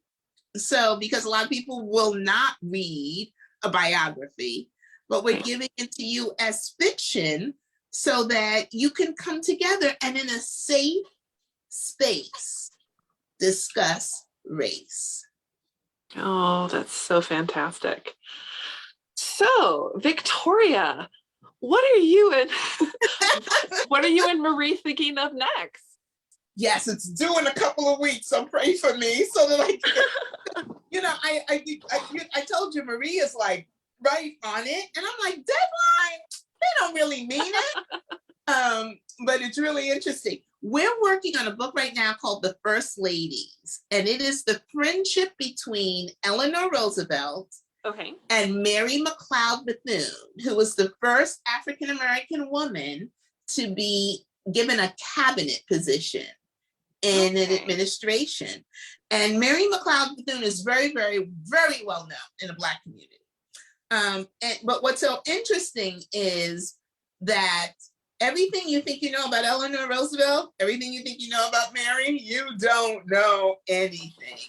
So, because a lot of people will not read a biography, but we're giving it to you as fiction so that you can come together and in a safe space discuss race. Oh, that's so fantastic. So, Victoria, what are you and Marie thinking of next? Yes, it's due in a couple of weeks, so pray for me so that I can, I told you Marie is like right on it, and I'm like, deadline? They don't really mean it. But it's really interesting. We're working on a book right now called The First Ladies, and it is the friendship between Eleanor Roosevelt and Mary McLeod Bethune, who was the first African-American woman to be given a cabinet position in an administration. And Mary McLeod Bethune is very, very, very well known in the Black community. But what's so interesting is that everything you think you know about Eleanor Roosevelt, everything you think you know about Mary, you don't know anything.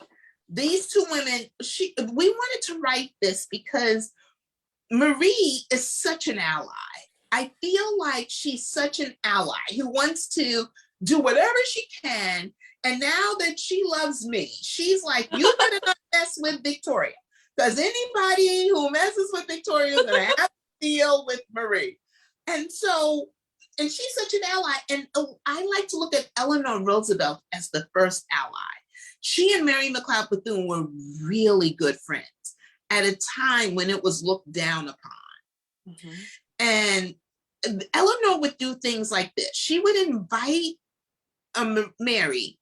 These two women, we wanted to write this because Marie is such an ally. I feel like she's such an ally who wants to do whatever she can. And now that she loves me, she's like, you better not mess with Victoria, because anybody who messes with Victoria is going to have to deal with Marie. And she's such an ally. And I like to look at Eleanor Roosevelt as the first ally. She and Mary McLeod Bethune were really good friends at a time when it was looked down upon. And Eleanor would do things like this. She would invite Mary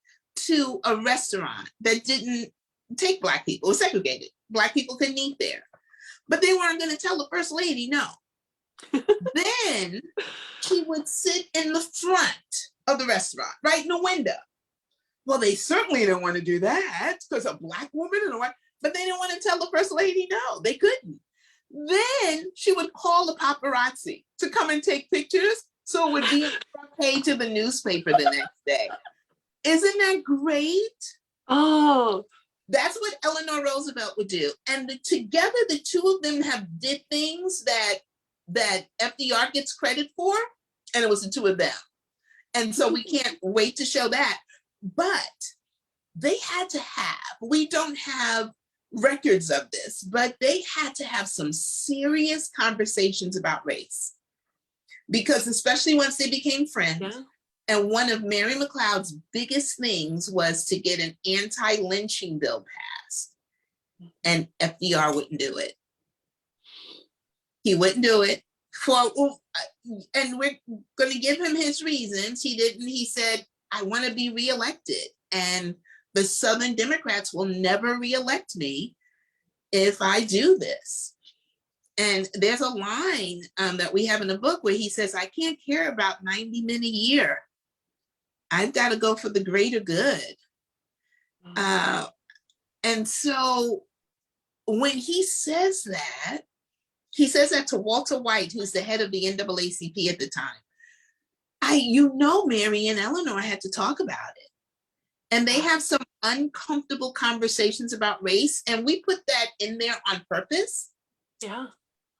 to a restaurant that didn't take Black people, it was segregated. Black people couldn't eat there. But they weren't going to tell the first lady no. Then she would sit in the front of the restaurant, right in the window. Well, they certainly didn't want to do that because a Black woman and a white, but they didn't want to tell the first lady no, they couldn't. Then she would call the paparazzi to come and take pictures so it would be on the front page of the newspaper the next day. Isn't that great? Oh, that's what Eleanor Roosevelt would do. And together, the two of them did things that FDR gets credit for, and it was the two of them. And so we can't wait to show that. But they had to we don't have records of this, but they had to have some serious conversations about race. Because especially once they became friends, and one of Mary McLeod's biggest things was to get an anti-lynching bill passed, and FDR wouldn't do it. He wouldn't do it. And we're going to give him his reasons. He didn't. He said, I want to be reelected, and the Southern Democrats will never reelect me if I do this. And there's a line that we have in the book where he says, I can't care about 90 men a year. I've got to go for the greater good. And so when he says that to Walter White, who's the head of the NAACP at the time. Mary and Eleanor had to talk about it. And they have some uncomfortable conversations about race. And we put that in there on purpose. Yeah.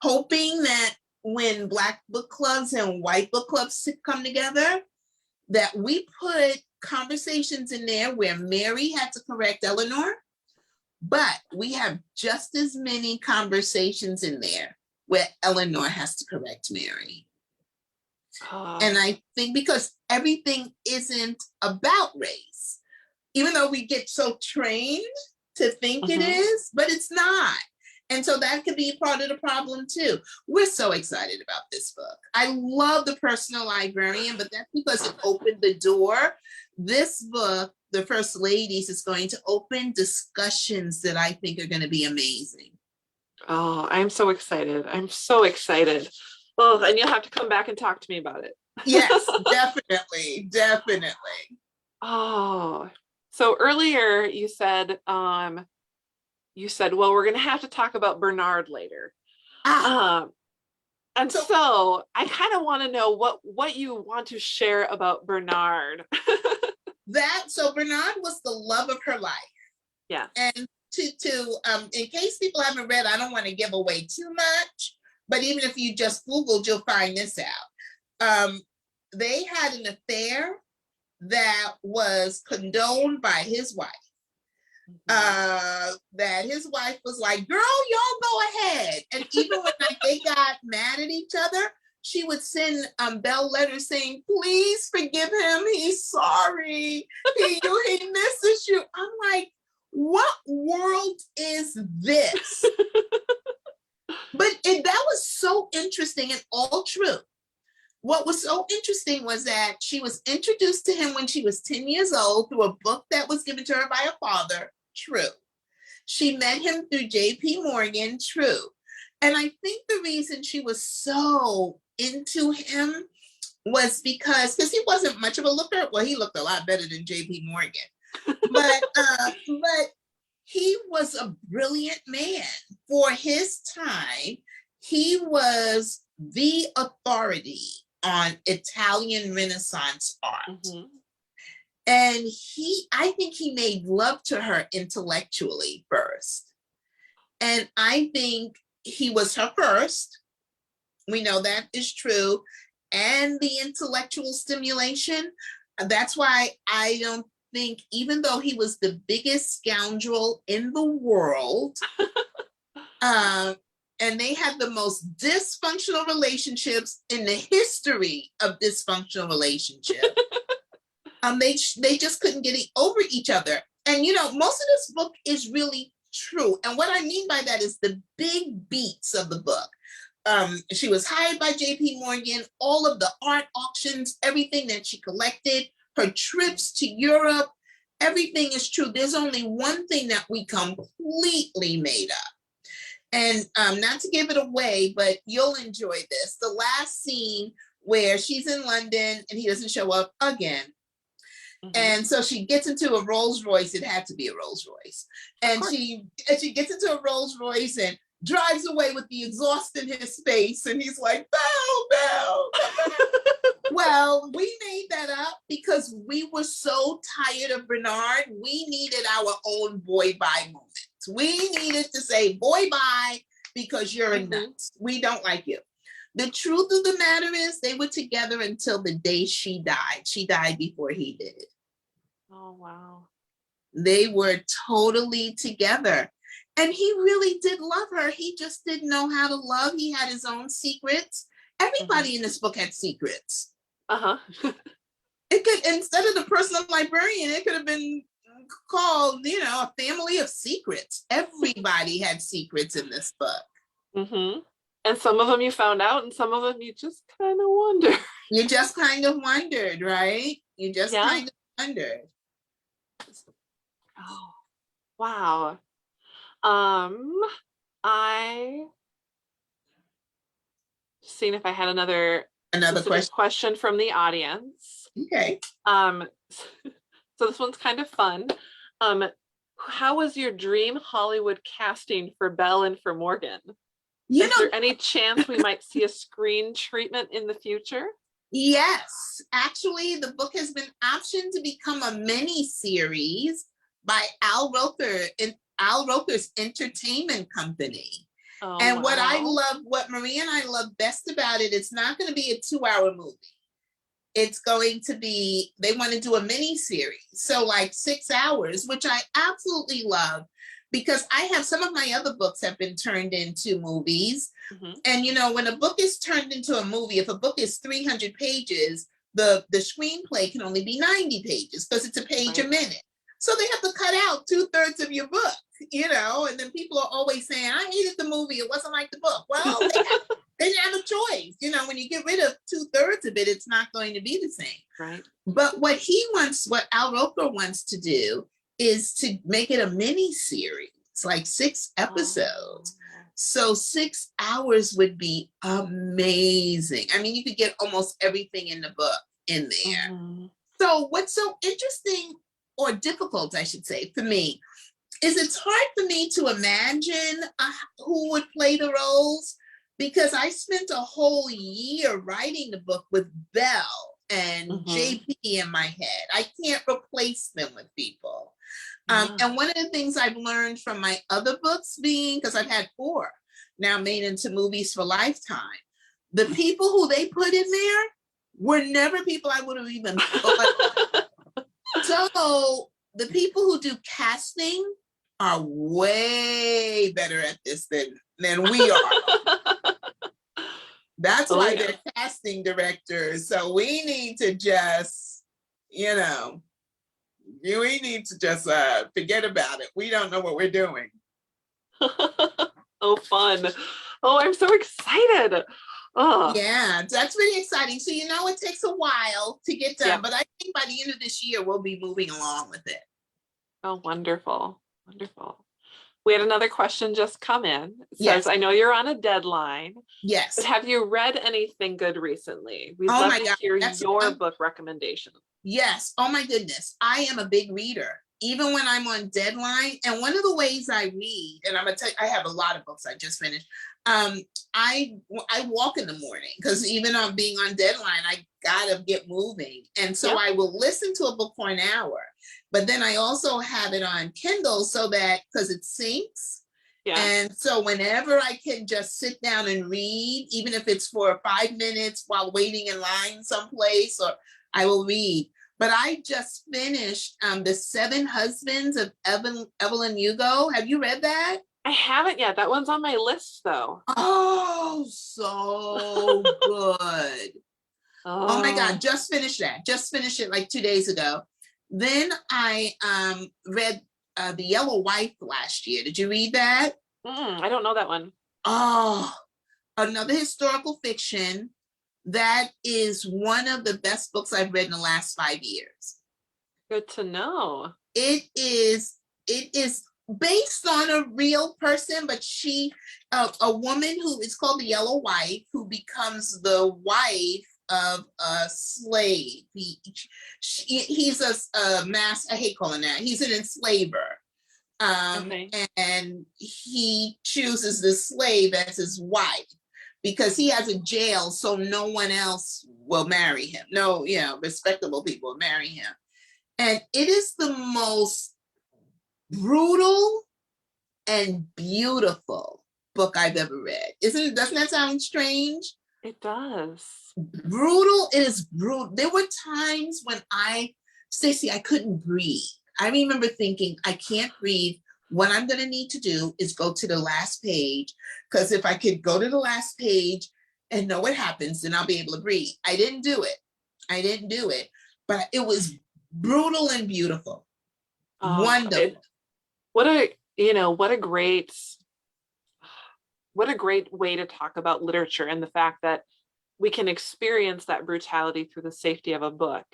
Hoping that when Black book clubs and white book clubs come together, that we put conversations in there where Mary had to correct Eleanor, but we have just as many conversations in there where Eleanor has to correct Mary. And I think because everything isn't about race, even though we get so trained to think it is, but it's not. And so that could be part of the problem too. We're so excited about this book. I love The Personal Librarian, but that's because it opened the door. This book, The First Ladies, is going to open discussions that I think are going to be amazing. Oh, I'm so excited. I'm so excited. Oh, and you'll have to come back and talk to me about it. Yes, definitely, definitely. Oh, so earlier you said, well, we're going to have to talk about Bernard later. And so I kind of want to know what you want to share about Bernard. So Bernard was the love of her life. Yeah. And in case people haven't read, I don't want to give away too much, but even if you just Googled, you'll find this out. They had an affair that was condoned by his wife. That his wife was like, girl, y'all go ahead. And even when they got mad at each other, she would send Belle letters saying, please forgive him. He's sorry. He misses you. I'm like, what world is this? But that was so interesting and all true. What was so interesting was that she was introduced to him when she was 10 years old through a book that was given to her by a father. True. She met him through J.P. Morgan. True. And I think the reason she was so into him was because he wasn't much of a looker. Well, he looked a lot better than J.P. Morgan. But he was a brilliant man. For his time, he was the authority on Italian Renaissance art. And I think he made love to her intellectually first. And I think he was her first. We know that is true. And the intellectual stimulation. That's why I don't think, even though he was the biggest scoundrel in the world, and they had the most dysfunctional relationships in the history of dysfunctional relationships. They just couldn't get over each other. And most of this book is really true. And what I mean by that is the big beats of the book. She was hired by J.P. Morgan, all of the art auctions, everything that she collected, her trips to Europe, everything is true. There's only one thing that we completely made up. And not to give it away, but you'll enjoy this. The last scene where she's in London and he doesn't show up again. And so she gets into a Rolls Royce. It had to be a Rolls Royce. And she gets into a Rolls Royce and drives away with the exhaust in his face. And he's like, Belle. Well, we made that up because we were so tired of Bernard. We needed our own boy bye moment. We needed to say, boy, bye, because you're a nuts. We don't like you. The truth of the matter is they were together until the day she died. She died before he did. Oh, wow. They were totally together. And he really did love her. He just didn't know how to love. He had his own secrets. Everybody in this book had secrets. It could, instead of The Personal Librarian, it could have been called, A Family of Secrets. Everybody had secrets in this book. And some of them you found out, and some of them you just kind of wonder. You just kind of wondered, right? You just kind of wondered. Oh, wow. I seeing if I had another question from the audience. Okay. So this one's kind of fun. How was your dream Hollywood casting for Belle and for Morgan? You Is know, there any chance we might see a screen treatment in the future? yes, actually, the book has been optioned to become a mini series by Al Roker's entertainment company. Oh, And wow. what Marie and I love best about it, it's not going to be a 2-hour movie. It's going to be, they want to do a mini series. So like 6 hours, which I absolutely love because I have some of my other books have been turned into movies. Mhm. And you know, when a book is turned into a movie, if a book is 300 pages, the screenplay can only be 90 pages because it's a page a Right. minute. So they have to cut out 2/3 of your book, you know, and then people are always saying, I hated the movie, it wasn't like the book. Well, they didn't have a choice. You know, when you get rid of 2/3 of it, it's not going to be the same. Right. But what Al Roker wants to do is to make it a mini series, like 6 Oh. episodes. So 6 hours would be amazing. I mean, you could get almost everything in the book in there. Mhm. So what's so interesting or difficult, I should say, for me, is it's hard for me to imagine who would play the roles because I spent a whole year writing the book with Belle and Mhm. JP in my head. I can't replace them with people. Yeah. And one of the things I've learned from my other books being, because I've had 4 now made into movies for Lifetime, the people who they put in there were never people I would have even thought. So the people who do casting are way better at this than we are. That's Oh, why yeah. they're casting directors. So we need to just, you know, we need to just forget about it. We don't know what we're doing. Oh, fun. Oh, I'm so excited. Oh, Yeah, that's really exciting. So, you know, it takes a while to get done, yeah. but I think by the end of this year, we'll be moving along with it. Oh, wonderful. Wonderful. We had another question just come in. It says, Yes, I know you're on a deadline, but yes. have you read anything good recently? We'd Oh love my to God. hear That's your book recommendation. Yes. Oh my goodness. I am a big reader, even when I'm on deadline. And one of the ways I read, and I'm gonna tell you, I have a lot of books I just finished. Um, I walk in the morning because even on being on deadline, I gotta get moving. And so Yep. I will listen to a book for an hour, but then I also have it on Kindle so that because it syncs. Yeah. And so whenever I can just sit down and read, even if it's for 5 minutes while waiting in line someplace, or I will read. But I just finished The Seven Husbands of Evelyn Hugo. Have you read that? I haven't yet. That one's on my list though. Oh, so good. Oh my God, Oh, just finished that. Just finished it like 2 days ago. Then I read The Yellow Wife last year. Did you read that? I don't know that one. Oh, another historical fiction. That is one of the best books I've read in the last 5 years. Good to know. It is based on a real person, but a woman who is called the Yellow Wife, who becomes the wife of a slave. He's I hate calling that. He's an enslaver. Okay. And he chooses the slave as his wife because he has a jail, so no one else will marry him. No, respectable people will marry him. And it is the most brutal and beautiful book I've ever read. Doesn't that sound strange? It does. Brutal. It is brutal. There were times when Stacey, I couldn't breathe. I remember thinking, I can't breathe. What I'm going to need to do is go to the last page, because if I could go to the last page and know what happens, then I'll be able to breathe. I didn't do it, but it was brutal and beautiful. Oh, Wonderful. what a, what a great way to talk about literature and the fact that we can experience that brutality through the safety of a book,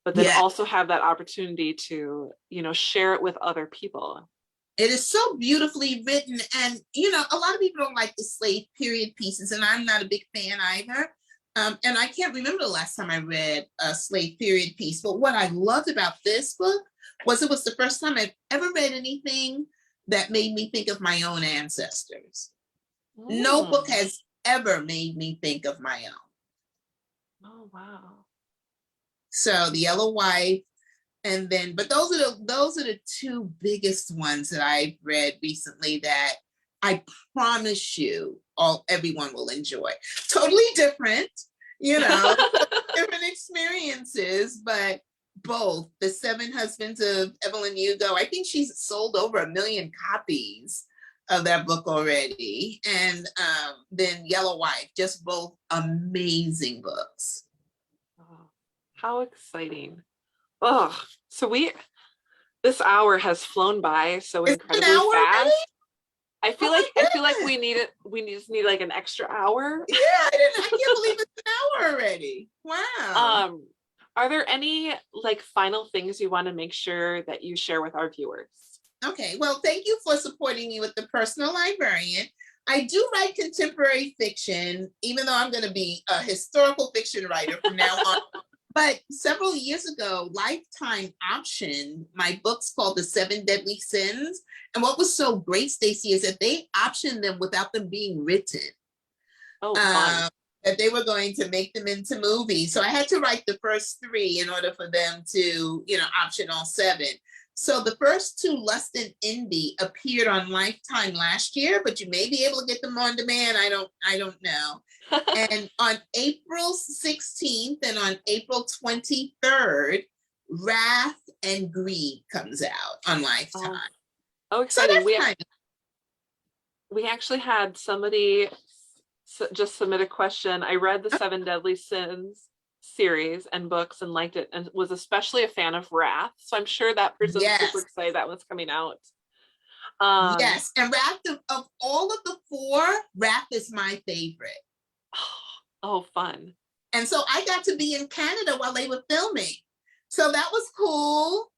but then Yeah, also have that opportunity to, share it with other people. it is so beautifully written. And, a lot of people don't like the slave period pieces, and I'm not a big fan either. And I can't remember the last time I read a slave period piece. But what I loved about this book was it was the first time I've ever read anything that made me think of my own ancestors. No book has ever made me think of my own. Oh, wow. So The Yellow Wife, and then, but those are the two biggest ones that I've read recently that I promise you everyone will enjoy. Totally different, you know, different experiences, but both. The Seven Husbands of Evelyn Hugo, I think she's sold over 1 million copies of that book already. And then Yellow Wife, just both amazing books. Oh, how exciting. Oh, so this hour has flown by so incredibly fast. Already? I feel like we just need like an extra hour. Yeah, I can't believe it's an hour already. Wow. Are there any like final things you want to make sure that you share with our viewers? Okay, well, thank you for supporting me with the Personal Librarian. I do write contemporary fiction, even though I'm going to be a historical fiction writer from now on. But several years ago, Lifetime optioned my books called The Seven Deadly Sins. And what was so great, Stacey, is that they optioned them without them being written. Oh, fun. That they were going to make them into movies. So I had to write the first 3 in order for them to, option all 7. So the first 2, Lust and Envy, appeared on Lifetime last year, but you may be able to get them on demand. I don't know. And on April 16th and on April 23rd, Wrath and Greed comes out on Lifetime. Oh, exciting. So we actually had somebody just submit a question. I read the Seven Deadly Sins series and books and liked it, and was especially a fan of Wrath. So I'm sure that person's super excited that one's coming out. Yes, and Wrath, of all of the 4, Wrath is my favorite. Oh, fun. And so I got to be in Canada while they were filming. So that was cool,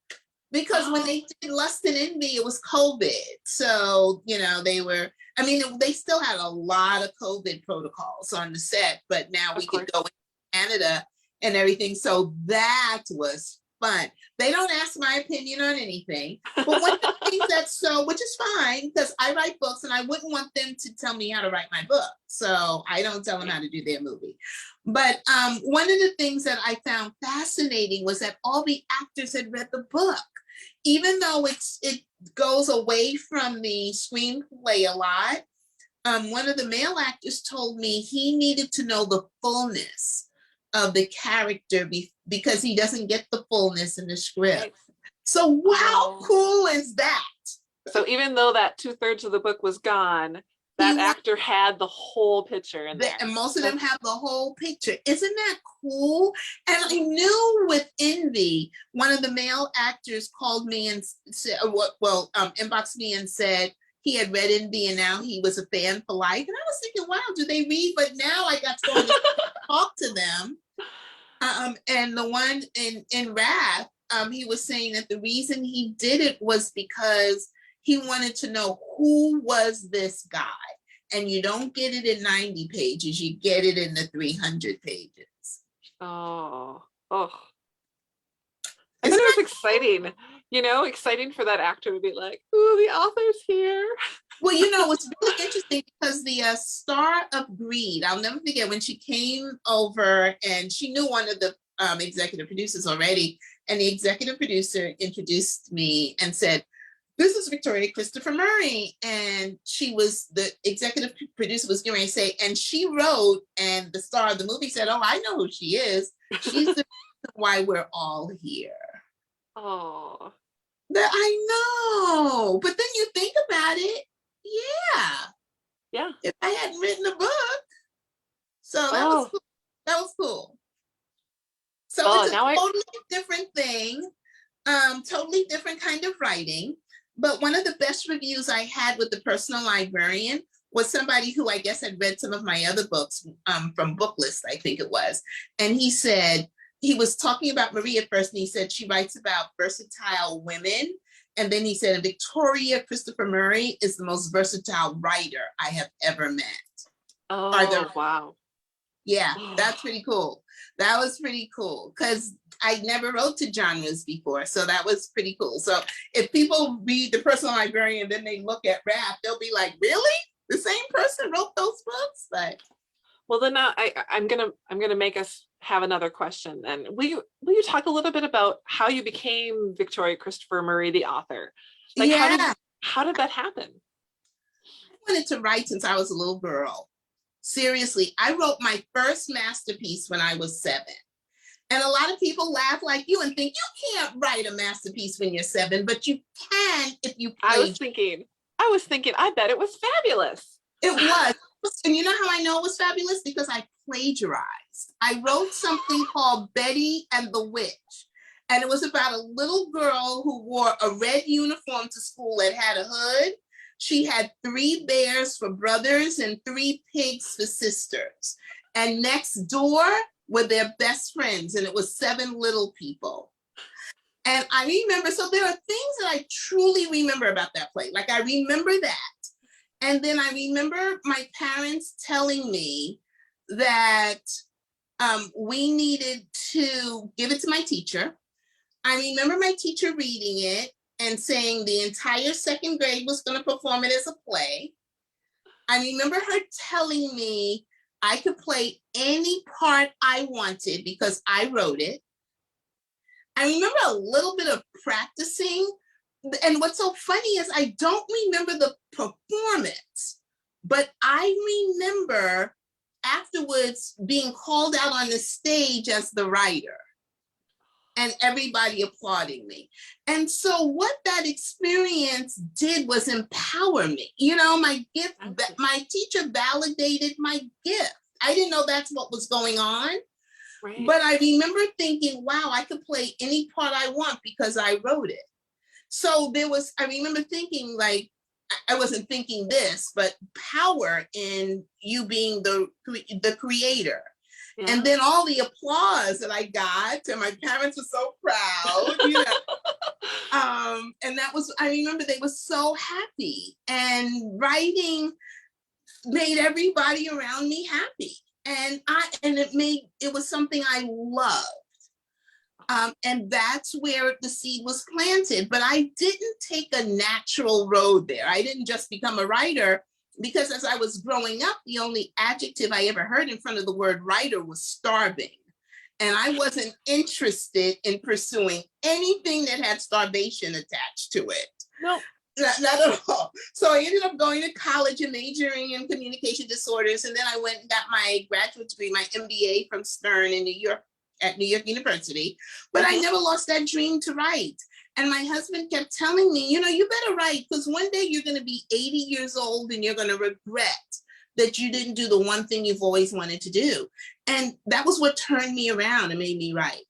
because when they did Lust and Envy, it was COVID. So, they still had a lot of COVID protocols on the set, but now we could go in Canada and everything. So that was fun. They don't ask my opinion on anything, but one of the things which is fine, because I write books and I wouldn't want them to tell me how to write my book. So I don't tell them how to do their movie. But one of the things that I found fascinating was that all the actors had read the book, even though it goes away from the screenplay a lot. One of the male actors told me he needed to know the fullness of the character because he doesn't get the fullness in the script. So how cool is that? So even though that 2/3 of the book was gone, that actor had the whole picture in there. And most of them have the whole picture. Isn't that cool? And I knew with Envy, one of the male actors called me and said, inboxed me and said he had read Envy and now he was a fan for life. And I was thinking, wow, do they read? But now I got to go and talk to them. And the one in Wrath, he was saying that the reason he did it was because he wanted to know who was this guy. And you don't get it in 90 pages, you get it in the 300 pages. I thought it was exciting, exciting for that actor to be like, ooh, the author's here. Well, it's really interesting because the Star of Greed, I'll never forget when she came over and she knew one of the executive producers already. And the executive producer introduced me and said, this is Victoria Christopher Murray. And the executive producer was going to say, and she wrote, and the star of the movie said, oh, I know who she is. She's the reason why we're all here. Oh. I know. But then you think about it. Yeah. If I hadn't written a book. So that was cool. That was cool. So it's a totally different thing. Totally different kind of writing. But one of the best reviews I had with the Personal Librarian was somebody who I guess had read some of my other books from Booklist, I think it was. And he said, he was talking about Marie at first, and he said she writes about versatile women. And then he said, Victoria Christopher Murray is the most versatile writer I have ever met. Oh, wow. Yeah, that's pretty cool. That was pretty cool because I never wrote to genres before, so that was pretty cool. So if people read The Personal Librarian, then they look at rap, they'll be like, really? The same person wrote those books? But Well, then I'm gonna make us have another question. And will you talk a little bit about how you became Victoria Christopher Murray, the author? Like, yeah, how did that happen? I wanted to write since I was a little girl. Seriously, I wrote my first masterpiece when I was 7. And a lot of people laugh like you and think you can't write a masterpiece when you're 7, but you can if you plagiarize. I was thinking, I bet it was fabulous. It was. And you know how I know it was fabulous? Because I plagiarized. I wrote something called Betty and the Witch. And it was about a little girl who wore a red uniform to school and had a hood. She had 3 bears for brothers and 3 pigs for sisters. And next door were their best friends. And it was 7 little people. And I remember, so there are things that I truly remember about that play. Like I remember that. And then I remember my parents telling me that we needed to give it to my teacher. I remember my teacher reading it and saying the entire 2nd grade was going to perform it as a play. I remember her telling me I could play any part I wanted because I wrote it. I remember a little bit of practicing. And what's so funny is I don't remember the performance, but I remember afterwards being called out on the stage as the writer and everybody applauding me. And so what that experience did was empower me. You know, my gift, my teacher validated my gift. I didn't know that's what was going on. Right. But I remember thinking, wow, I could play any part I want because I wrote it. So I remember thinking like, I wasn't thinking this, but power in you being the creator. Yeah. And then all the applause that I got, and my parents were so proud, you know. And that was, I remember they were so happy, and writing made everybody around me happy. And it was something I loved. And that's where the seed was planted. But I didn't take a natural road there. I didn't just become a writer, because as I was growing up, the only adjective I ever heard in front of the word writer was starving. And I wasn't interested in pursuing anything that had starvation attached to it. No. Not at all. So I ended up going to college and majoring in communication disorders. And then I went and got my graduate degree, my MBA from Stern in New York, at New York University, but I never lost that dream to write. And my husband kept telling me, you know, you better write, because one day you're going to be 80 years old and you're going to regret that you didn't do the one thing you've always wanted to do. And that was what turned me around and made me write,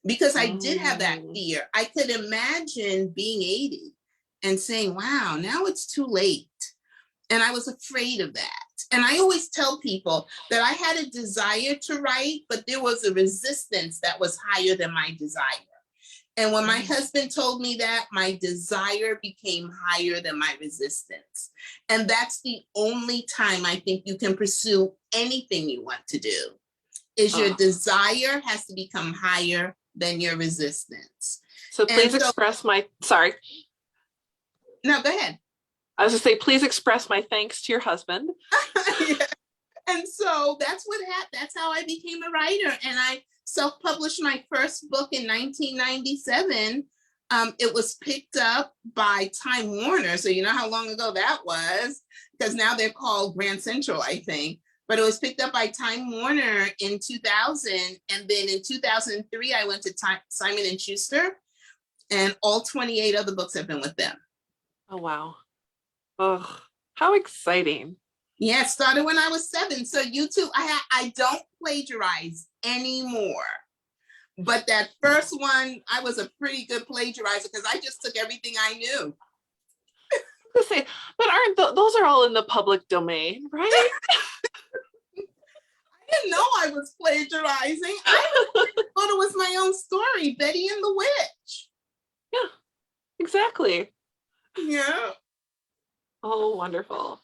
because I did have that fear. I could imagine being 80 and saying, wow, now it's too late. And I was afraid of that. And I always tell people that I had a desire to write, but there was a resistance that was higher than my desire. And when my husband told me that, my desire became higher than my resistance. And that's the only time I think you can pursue anything you want to do, is your desire has to become higher than your resistance. So please express my, sorry. No, go ahead. I was gonna say, please express my thanks to your husband. Yeah. And so that's what happened. That's how I became a writer. And I self-published my first book in 1997. It was picked up by Time Warner. So you know how long ago that was, because now they're called Grand Central, I think. But it was picked up by Time Warner in 2000. And then in 2003, I went to Simon & Schuster, and all 28 other books have been with them. Oh, wow. Oh, how exciting. Yeah, it started when I was 7. So you too, I don't plagiarize anymore. But that first one, I was a pretty good plagiarizer because I just took everything I knew. Say, but aren't those are all in the public domain, right? I didn't know I was plagiarizing. I thought it was my own story, Betty and the Witch. Yeah, exactly. Yeah. Oh, wonderful.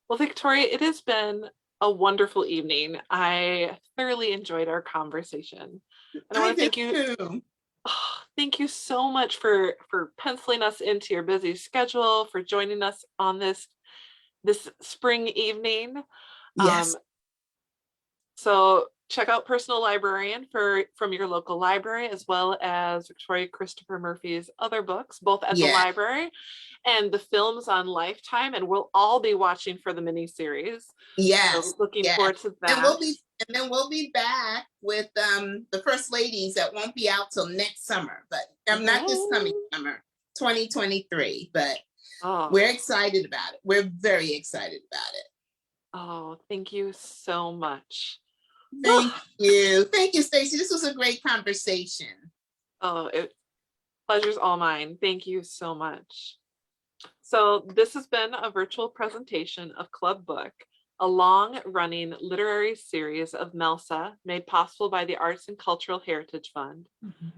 Well, Victoria, it has been a wonderful evening. I thoroughly enjoyed our conversation. And I I want to do thank you. too. Oh, thank you so much for penciling us into your busy schedule, for joining us on this spring evening. Yes, So check out Personal Librarian from your local library, as well as Victoria Christopher Murphy's other books, both at the yeah, library, and the films on Lifetime. And we'll all be watching for the miniseries. So yes, looking yes. forward to And that. then we'll be back with the First Ladies that won't be out till next summer, but not this coming Woo! summer, 2023. But Oh, we're excited about it. We're very excited about it. oh, thank you so much. Whew. Thank you. Thank you, Stacey. This was a great conversation. Oh, pleasure's all mine. Thank you so much. So this has been a virtual presentation of Club Book, a long-running literary series of MELSA made possible by the Arts and Cultural Heritage Fund.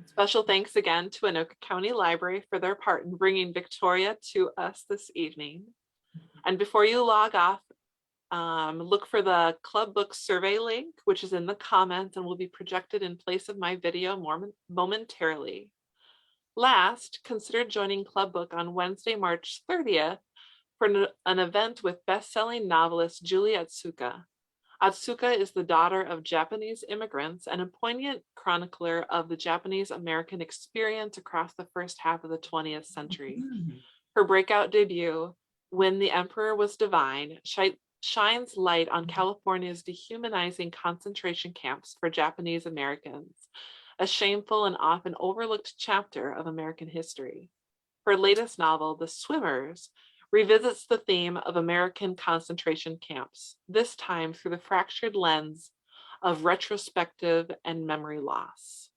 Special thanks again to Anoka County Library for their part in bringing Victoria to us this evening. And before you log off, look for the Club Book survey link, which is in the comments and will be projected in place of my video momentarily. Last, consider joining Club Book on Wednesday, March 30th for an event with best-selling novelist Julie Atsuka. Atsuka is the daughter of Japanese immigrants and a poignant chronicler of the Japanese-American experience across the first half of the 20th century. Her breakout debut, When the Emperor Was Divine, shines light on California's dehumanizing concentration camps for Japanese Americans, a shameful and often overlooked chapter of American history. Her latest novel, The Swimmers, revisits the theme of American concentration camps, this time through the fractured lens of retrospective and memory loss.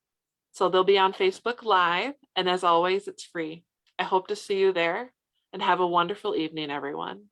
So they'll be on Facebook Live, and as always, it's free. I hope to see you there, and have a wonderful evening, everyone.